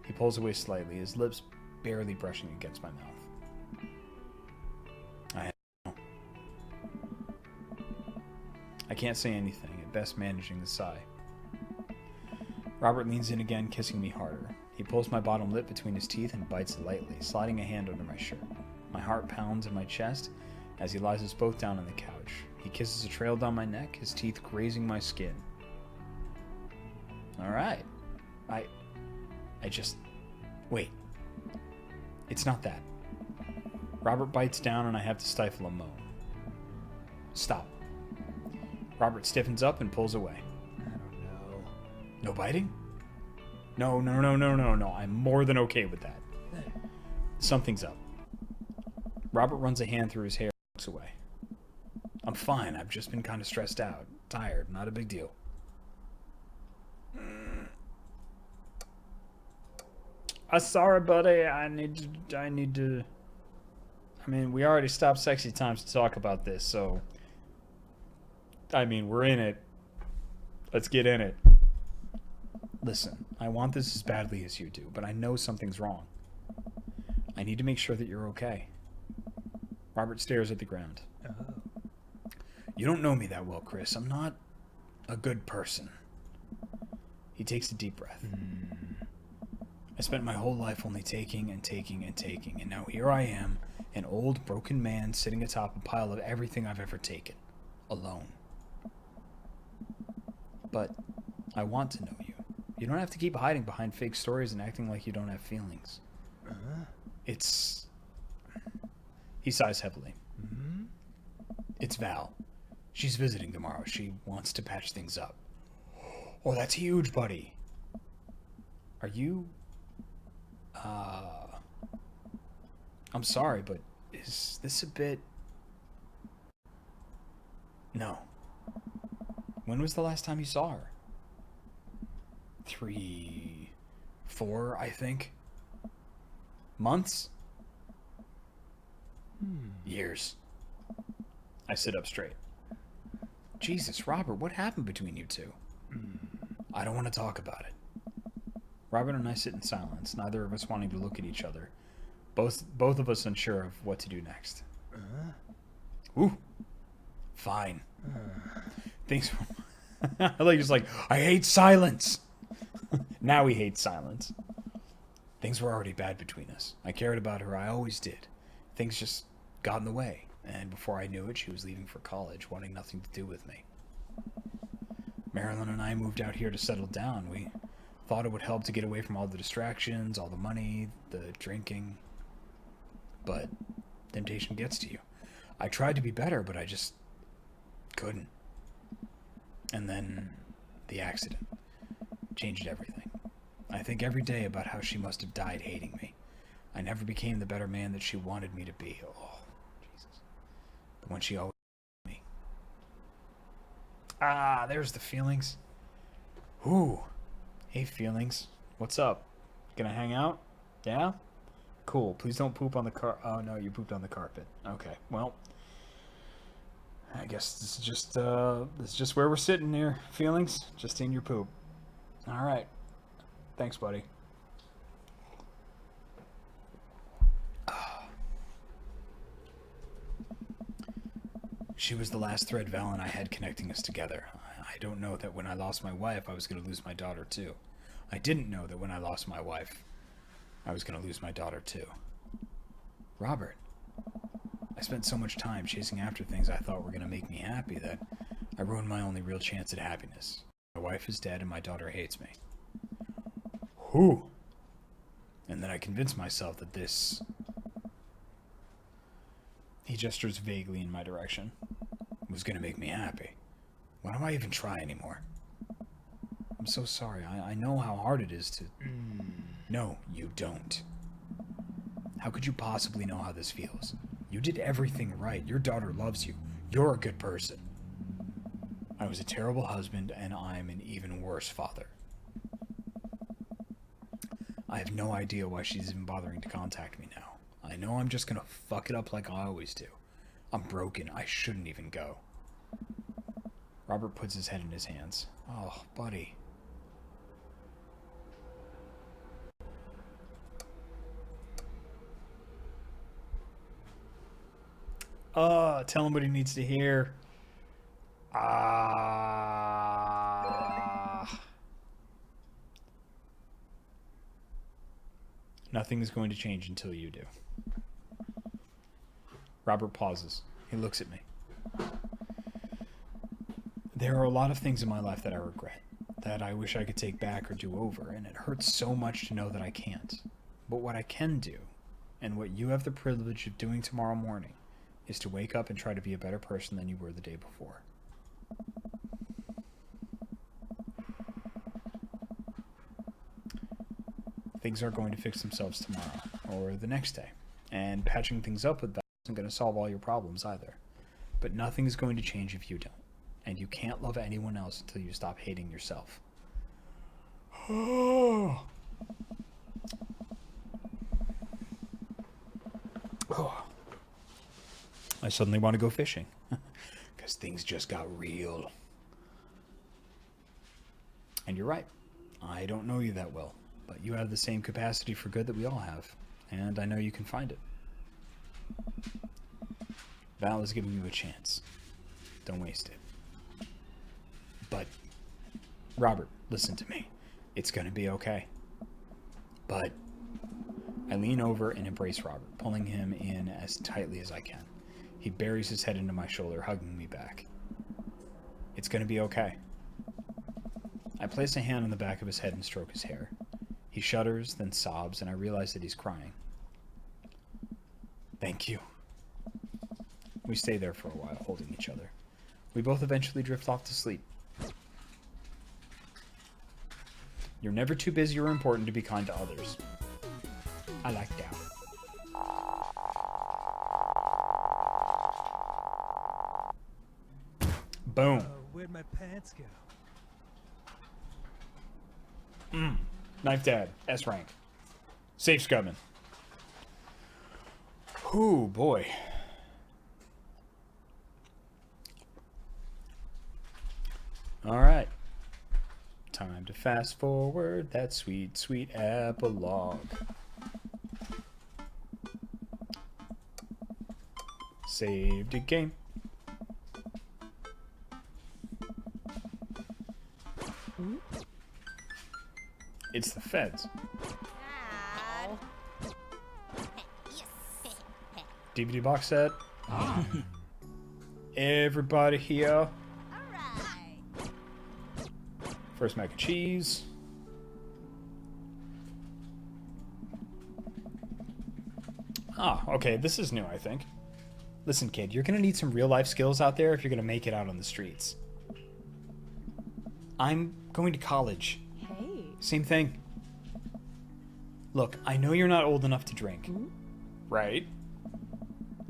He pulls away slightly, his lips barely brushing against my mouth. I can't say anything, at best managing the sigh. Robert leans in again, kissing me harder. He pulls my bottom lip between his teeth and bites lightly, sliding a hand under my shirt. My heart pounds in my chest as he lies us both down on the couch. He kisses a trail down my neck, his teeth grazing my skin. All right. I just... Wait. It's not that. Robert bites down and I have to stifle a moan. Stop. Robert stiffens up and pulls away. I don't know. No biting? No. I'm more than okay with that. Something's up. Robert runs a hand through his hair and looks away. I'm fine. I've just been kind of stressed out. Tired. Not a big deal. Sorry, buddy. I need to... I mean, we already stopped sexy times to talk about this, so... I mean, we're in it. Let's get in it. Listen, I want this as badly as you do, but I know something's wrong. I need to make sure that you're okay. Robert stares at the ground. Oh. You don't know me that well, Chris. I'm not a good person. He takes a deep breath. I spent my whole life only taking and taking and taking, and now here I am, an old, broken man sitting atop a pile of everything I've ever taken. Alone. But I want to know you. You don't have to keep hiding behind fake stories and acting like you don't have feelings. It's... He sighs heavily. It's Val. She's visiting tomorrow. She wants to patch things up. Oh, that's huge, buddy. Are you... I'm sorry, but is this a bit... No. When was the last time you saw her? 3, 4, I think. Months? Years. I sit up straight. Jesus, Robert, what happened between you two? I don't want to talk about it. Robert and I sit in silence, neither of us wanting to look at each other. Both of us unsure of what to do next. Ooh. Fine. Thanks. I like just like, I hate silence. Now he hates silence. Things were already bad between us. I cared about her. I always did. Things just got in the way. And before I knew it, she was leaving for college, wanting nothing to do with me. Marilyn and I moved out here to settle down. We thought it would help to get away from all the distractions, all the money, the drinking. But temptation gets to you. I tried to be better, but I just couldn't. And then the accident changed everything. I think every day about how she must have died hating me. I never became the better man that she wanted me to be. Oh, Jesus. But when she always me. Ah, there's the feelings. Ooh. Hey, feelings. What's up? Gonna hang out? Yeah? Cool. Please don't poop on the car. Oh, no, you pooped on the carpet. Okay, well. I guess this is just where we're sitting here. Feelings? Just seeing your poop. Alright. Thanks, buddy. She was the last thread Val and I had connecting us together. I don't know that when I lost my wife, I was going to lose my daughter, too. I didn't know that when I lost my wife, I was going to lose my daughter, too. Robert, I spent so much time chasing after things I thought were going to make me happy that I ruined my only real chance at happiness. My wife is dead and my daughter hates me. Whew. And then I convinced myself that this... He gestures vaguely in my direction. Was going to make me happy. Why do I even try anymore? I'm so sorry. I know how hard it is to... No, you don't. How could you possibly know how this feels? You did everything right. Your daughter loves you. You're a good person. I was a terrible husband, and I'm an even worse father. I have no idea why she's even bothering to contact me now. I know I'm just gonna fuck it up like I always do. I'm broken. I shouldn't even go. Robert puts his head in his hands. Oh, buddy. Tell him what he needs to hear. Nothing is going to change until you do. Robert pauses. He looks at me. There are a lot of things in my life that I regret, that I wish I could take back or do over, and it hurts so much to know that I can't. But what I can do, and what you have the privilege of doing tomorrow morning, is to wake up and try to be a better person than you were the day before. Things are going to fix themselves tomorrow, or the next day, and patching things up with that isn't going to solve all your problems either. But nothing is going to change if you don't, and you can't love anyone else until you stop hating yourself. Oh. I suddenly want to go fishing, because things just got real. And you're right, I don't know you that well. But you have the same capacity for good that we all have, and I know you can find it. Val is giving you a chance. Don't waste it. But, Robert, listen to me. It's gonna be okay. But, I lean over and embrace Robert, pulling him in as tightly as I can. He buries his head into my shoulder, hugging me back. It's gonna be okay. I place a hand on the back of his head and stroke his hair. He shudders, then sobs, and I realize that he's crying. Thank you. We stay there for a while, holding each other. We both eventually drift off to sleep. You're never too busy or important to be kind to others. I like that. Boom. Where'd my pants go? Knife Dad, S rank. Safe scumming. Ooh, boy. Alright. Time to fast forward that sweet, sweet epilogue. Saved a game. It's the feds. DVD box set. Everybody here. First mac and cheese. Ah, okay, this is new, I think. Listen, kid, you're gonna need some real-life skills out there if you're gonna make it out on the streets. I'm going to college. Hey. Same thing. Look, I know you're not old enough to drink. Right?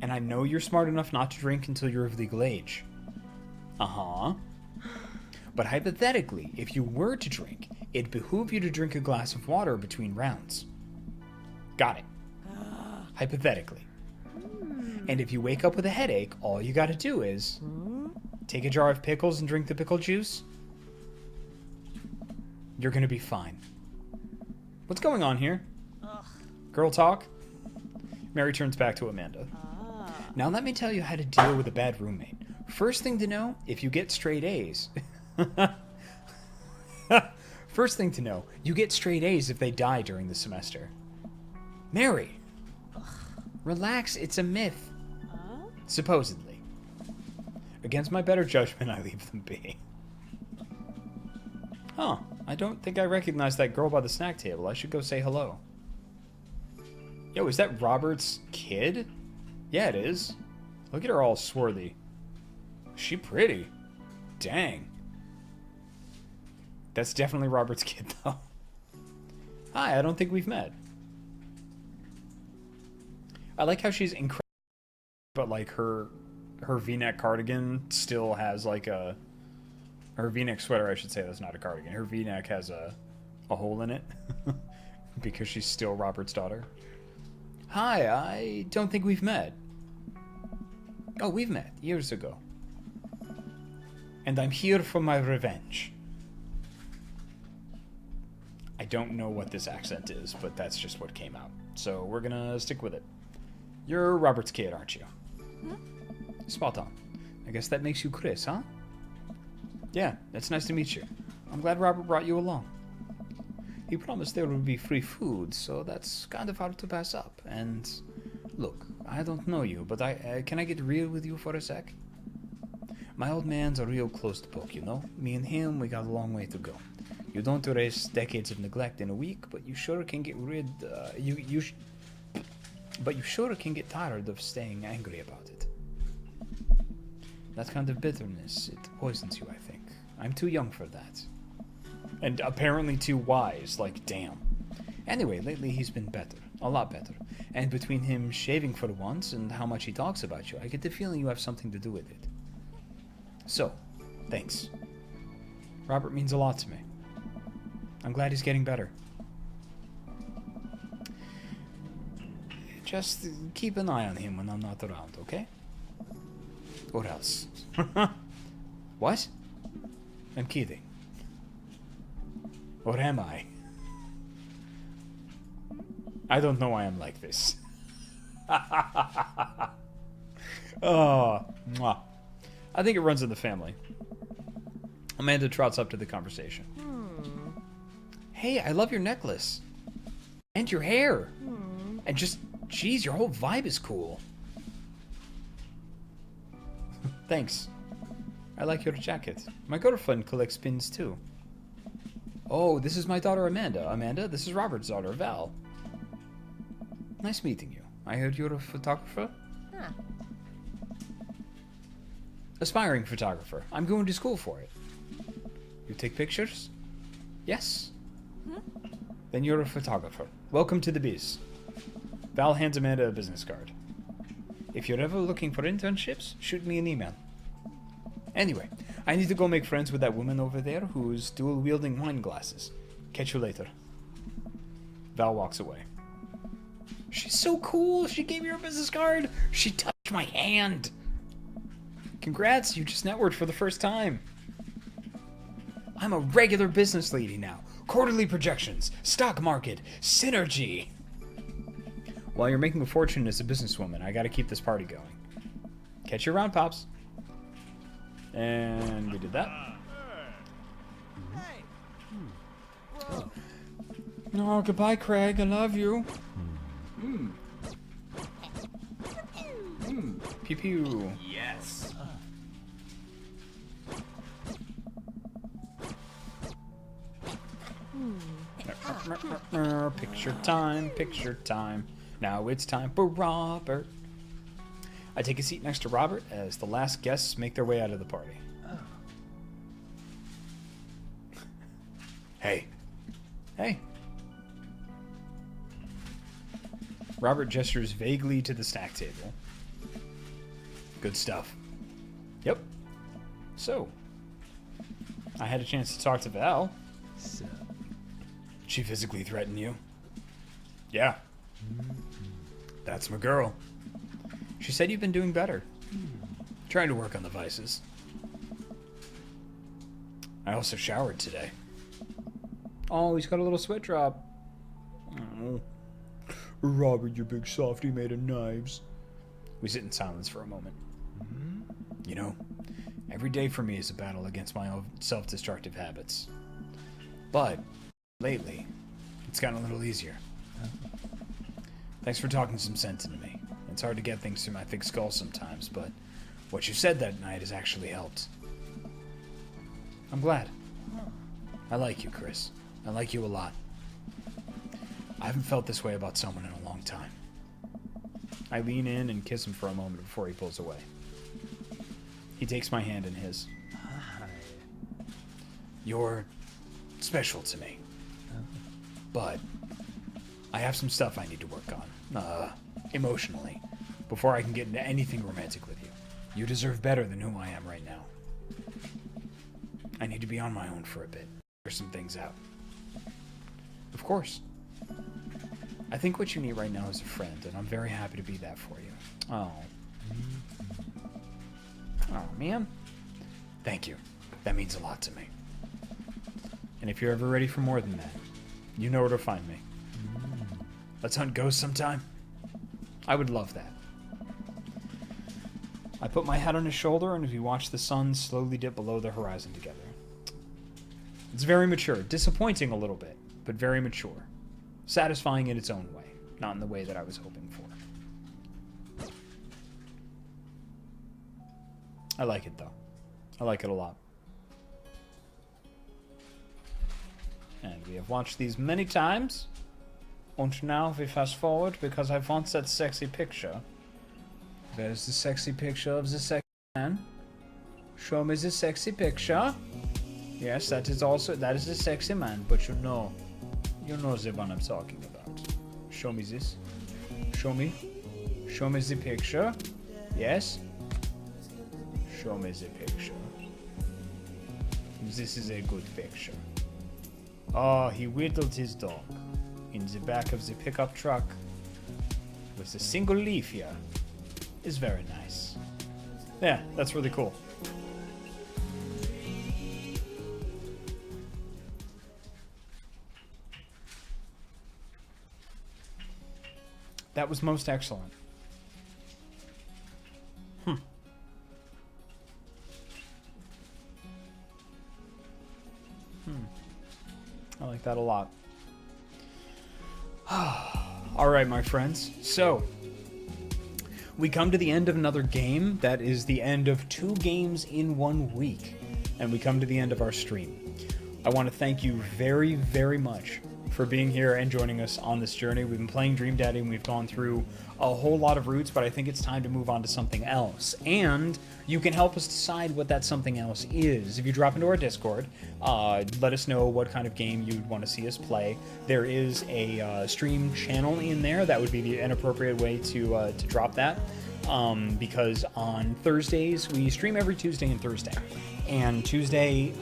And I know you're smart enough not to drink until you're of legal age. Uh-huh. But hypothetically, if you were to drink, it'd behoove you to drink a glass of water between rounds. Got it. Hypothetically. And if you wake up with a headache, all you gotta do is take a jar of pickles and drink the pickle juice. You're gonna be fine. What's going on here? Girl talk? Mary turns back to Amanda. Now let me tell you how to deal with a bad roommate. First thing to know, if you get straight A's... First thing to know, you get straight A's if they die during the semester. Mary! Relax, it's a myth. Supposedly. Against my better judgment, I leave them be. Huh, I don't think I recognize that girl by the snack table. I should go say hello. Yo, is that Robert's kid? Yeah, it is. Look at her all swarthy. She pretty. Dang. That's definitely Robert's kid, though. Hi, I don't think we've met. I like how she's incredible, but like her V-neck cardigan still has like a... Her V-neck sweater, I should say, that's not a cardigan. Her V-neck has a hole in it because she's still Robert's daughter. Hi, I don't think we've met. Oh, we've met years ago. And I'm here for my revenge. I don't know what this accent is, but that's just what came out. So we're gonna stick with it. You're Robert's kid, aren't you? Spot on. I guess that makes you Chris, huh? Yeah, it's nice to meet you. I'm glad Robert brought you along. He promised there would be free food, so that's kind of hard to pass up. And look, I don't know you, but can I get real with you for a sec? My old man's a real close to poke, you know? Me and him, we got a long way to go. You don't erase decades of neglect in a week, but you sure can get but you sure can get tired of staying angry about it. That kind of bitterness, it poisons you, I think. I'm too young for that. And apparently too wise, like, damn. Anyway, lately he's been better. A lot better. And between him shaving for once and how much he talks about you, I get the feeling you have something to do with it. So, thanks. Robert means a lot to me. I'm glad he's getting better. Just keep an eye on him when I'm not around, okay? Or else. What? I'm kidding. Or am I? I don't know why I'm like this. Oh, mwah. I think it runs in the family. Amanda trots up to the conversation. Hey, I love your necklace. And your hair. And just, geez, your whole vibe is cool. Thanks. I like your jacket. My girlfriend collects pins too. Oh, this is my daughter Amanda. Amanda, this is Robert's daughter, Val. Nice meeting you. I heard you're a photographer? Huh. Aspiring photographer. I'm going to school for it. You take pictures? Yes. Then you're a photographer. Welcome to the biz. Val hands Amanda a business card. If you're ever looking for internships, shoot me an email. Anyway, I need to go make friends with that woman over there who's dual-wielding wine glasses. Catch you later. Val walks away. She's so cool. She gave me her business card. She touched my hand. Congrats, you just networked for the first time. I'm a regular business lady now. Quarterly projections, stock market, synergy. While you're making a fortune as a businesswoman, I gotta keep this party going. Catch you around, Pops. And we did that. Hey. Oh, goodbye, Craig. I love you. Pew pew. Yes. Picture time, picture time. Now it's time for Robert. I take a seat next to Robert as the last guests make their way out of the party. Hey. Hey. Robert gestures vaguely to the snack table. Good stuff. Yep. So, I had a chance to talk to Val. So. She physically threatened you? Yeah. That's my girl. She said you've been doing better. Trying to work on the vices. I also showered today. Oh, he's got a little sweat drop. Oh. Robert, you big softy made of knives. We sit in silence for a moment. You know, every day for me is a battle against my own self-destructive habits. But lately, it's gotten a little easier. Thanks for talking some sense into me. It's hard to get things through my thick skull sometimes, but what you said that night has actually helped. I'm glad. I like you, Chris. I like you a lot. I haven't felt this way about someone in a long time. I lean in and kiss him for a moment before he pulls away. He takes my hand in his. Hi. You're special to me. But I have some stuff I need to work on, emotionally, before I can get into anything romantic with you. You deserve better than who I am right now. I need to be on my own for a bit, figure some things out. Of course. I think what you need right now is a friend, and I'm very happy to be that for you. Oh. Oh, man. Thank you. That means a lot to me. And if you're ever ready for more than that, you know where to find me. Let's hunt ghosts sometime. I would love that. I put my head on his shoulder, and we watch the sun slowly dip below the horizon together. It's very mature, disappointing a little bit, but very mature. Satisfying in its own way, not in the way that I was hoping for. I like it, though. I like it a lot. And we have watched these many times. And now we fast forward because I want that sexy picture. There's the sexy picture of the sexy man. Show me the sexy picture. Yes, that is the sexy man, but you know the one I'm talking about. Show me this. Show me the picture. Yes. Show me the picture. This is a good picture. Oh, he whittled his dog in the back of the pickup truck with a single leaf here. It's very nice. Yeah, that's really cool. That was most excellent. I like that a lot. Alright, my friends. So, we come to the end of another game. That is the end of 2 games in 1 week. And we come to the end of our stream. I want to thank you very, very much for being here and joining us on this journey. We've been playing Dream Daddy and we've gone through a whole lot of routes, but I think it's time to move on to something else. And you can help us decide what that something else is. If you drop into our Discord, let us know what kind of game you'd want to see us play. There is a stream channel in there. That would be an appropriate way to drop that. Because on Thursdays, we stream every Tuesday and Thursday. And Tuesday,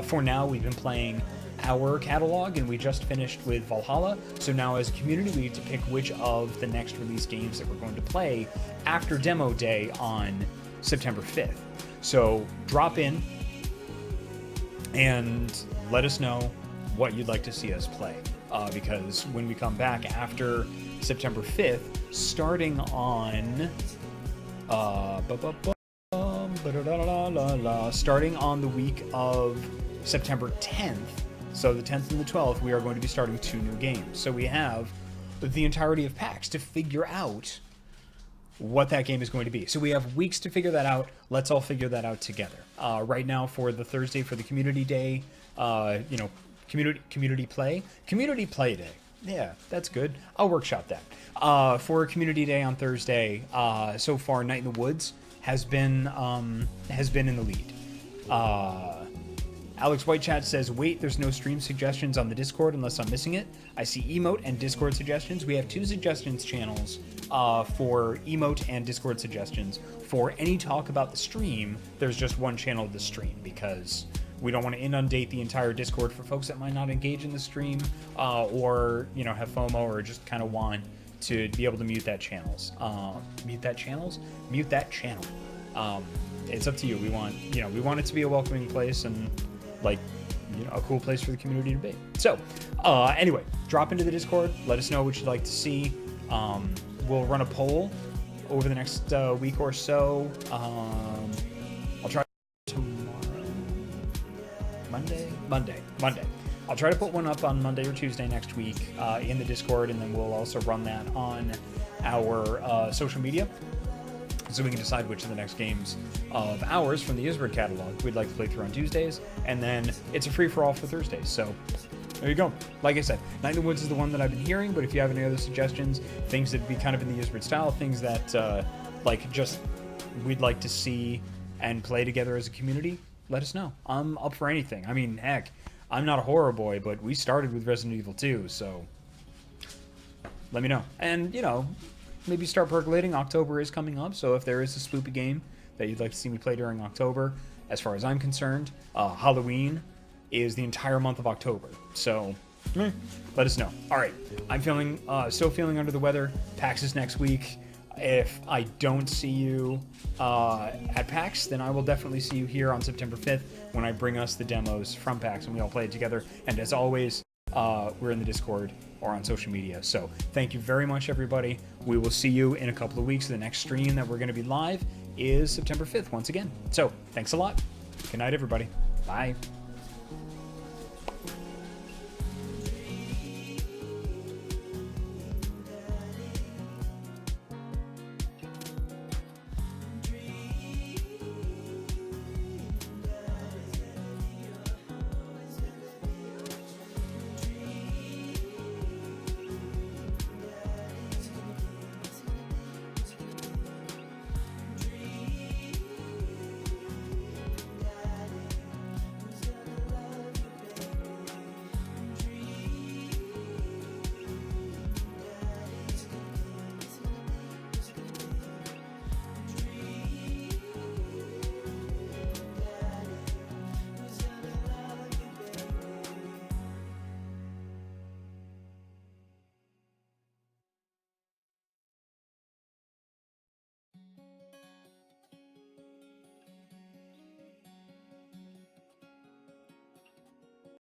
for now, we've been playing our catalog, and we just finished with Valhalla. So now as a community, we need to pick which of the next release games that we're going to play after demo day on September 5th. So drop in and let us know what you'd like to see us play. Because when we come back after September 5th, starting on starting on the week of September 10th, so the 10th and the 12th, we are going to be starting 2 new games. So we have the entirety of PAX to figure out what that game is going to be. So we have weeks to figure that out. Let's all figure that out together. Right now, for the Thursday, for the Community Day, community play day. Yeah, that's good. I'll workshop that. For Community Day on Thursday, so far, Night in the Woods has been in the lead. Alex Whitechat says, wait, there's no stream suggestions on the Discord unless I'm missing it. I see emote and Discord suggestions. We have 2 suggestions channels for emote and Discord suggestions. For any talk about the stream, there's just one channel of the stream because we don't want to inundate the entire Discord for folks that might not engage in the stream or, have FOMO or just kind of want to be able to mute that channel. It's up to you. We want it to be a welcoming place and a cool place for the community to be. So, anyway, drop into the Discord. Let us know what you'd like to see. We'll run a poll over the next week or so. I'll try tomorrow. Monday. I'll try to put one up on Monday or Tuesday next week in the Discord, and then we'll also run that on our social media, so we can decide which of the next games of ours from the Ysbryd catalog we'd like to play through on Tuesdays, and then it's a free-for-all for Thursdays. So there you go. Like I said, Night in the Woods is the one that I've been hearing, but if you have any other suggestions, things that'd be kind of in the Ysbryd style, things that just we'd like to see and play together as a community, let us know. I'm up for anything. I mean, heck, I'm not a horror boy, but we started with Resident Evil 2, so let me know. And, maybe start percolating. October is coming up, so if there is a spoopy game that you'd like to see me play during October, as far as I'm concerned, Halloween is the entire month of October, so let us know. All right, I'm still feeling under the weather. PAX is next week. If I don't see you at PAX, then I will definitely see you here on September 5th when I bring us the demos from PAX and we all play it together. And as always, we're in the Discord or on social media. So thank you very much, everybody. We will see you in a couple of weeks. The next stream that we're going to be live is September 5th once again. So thanks a lot. Good night, everybody. Bye.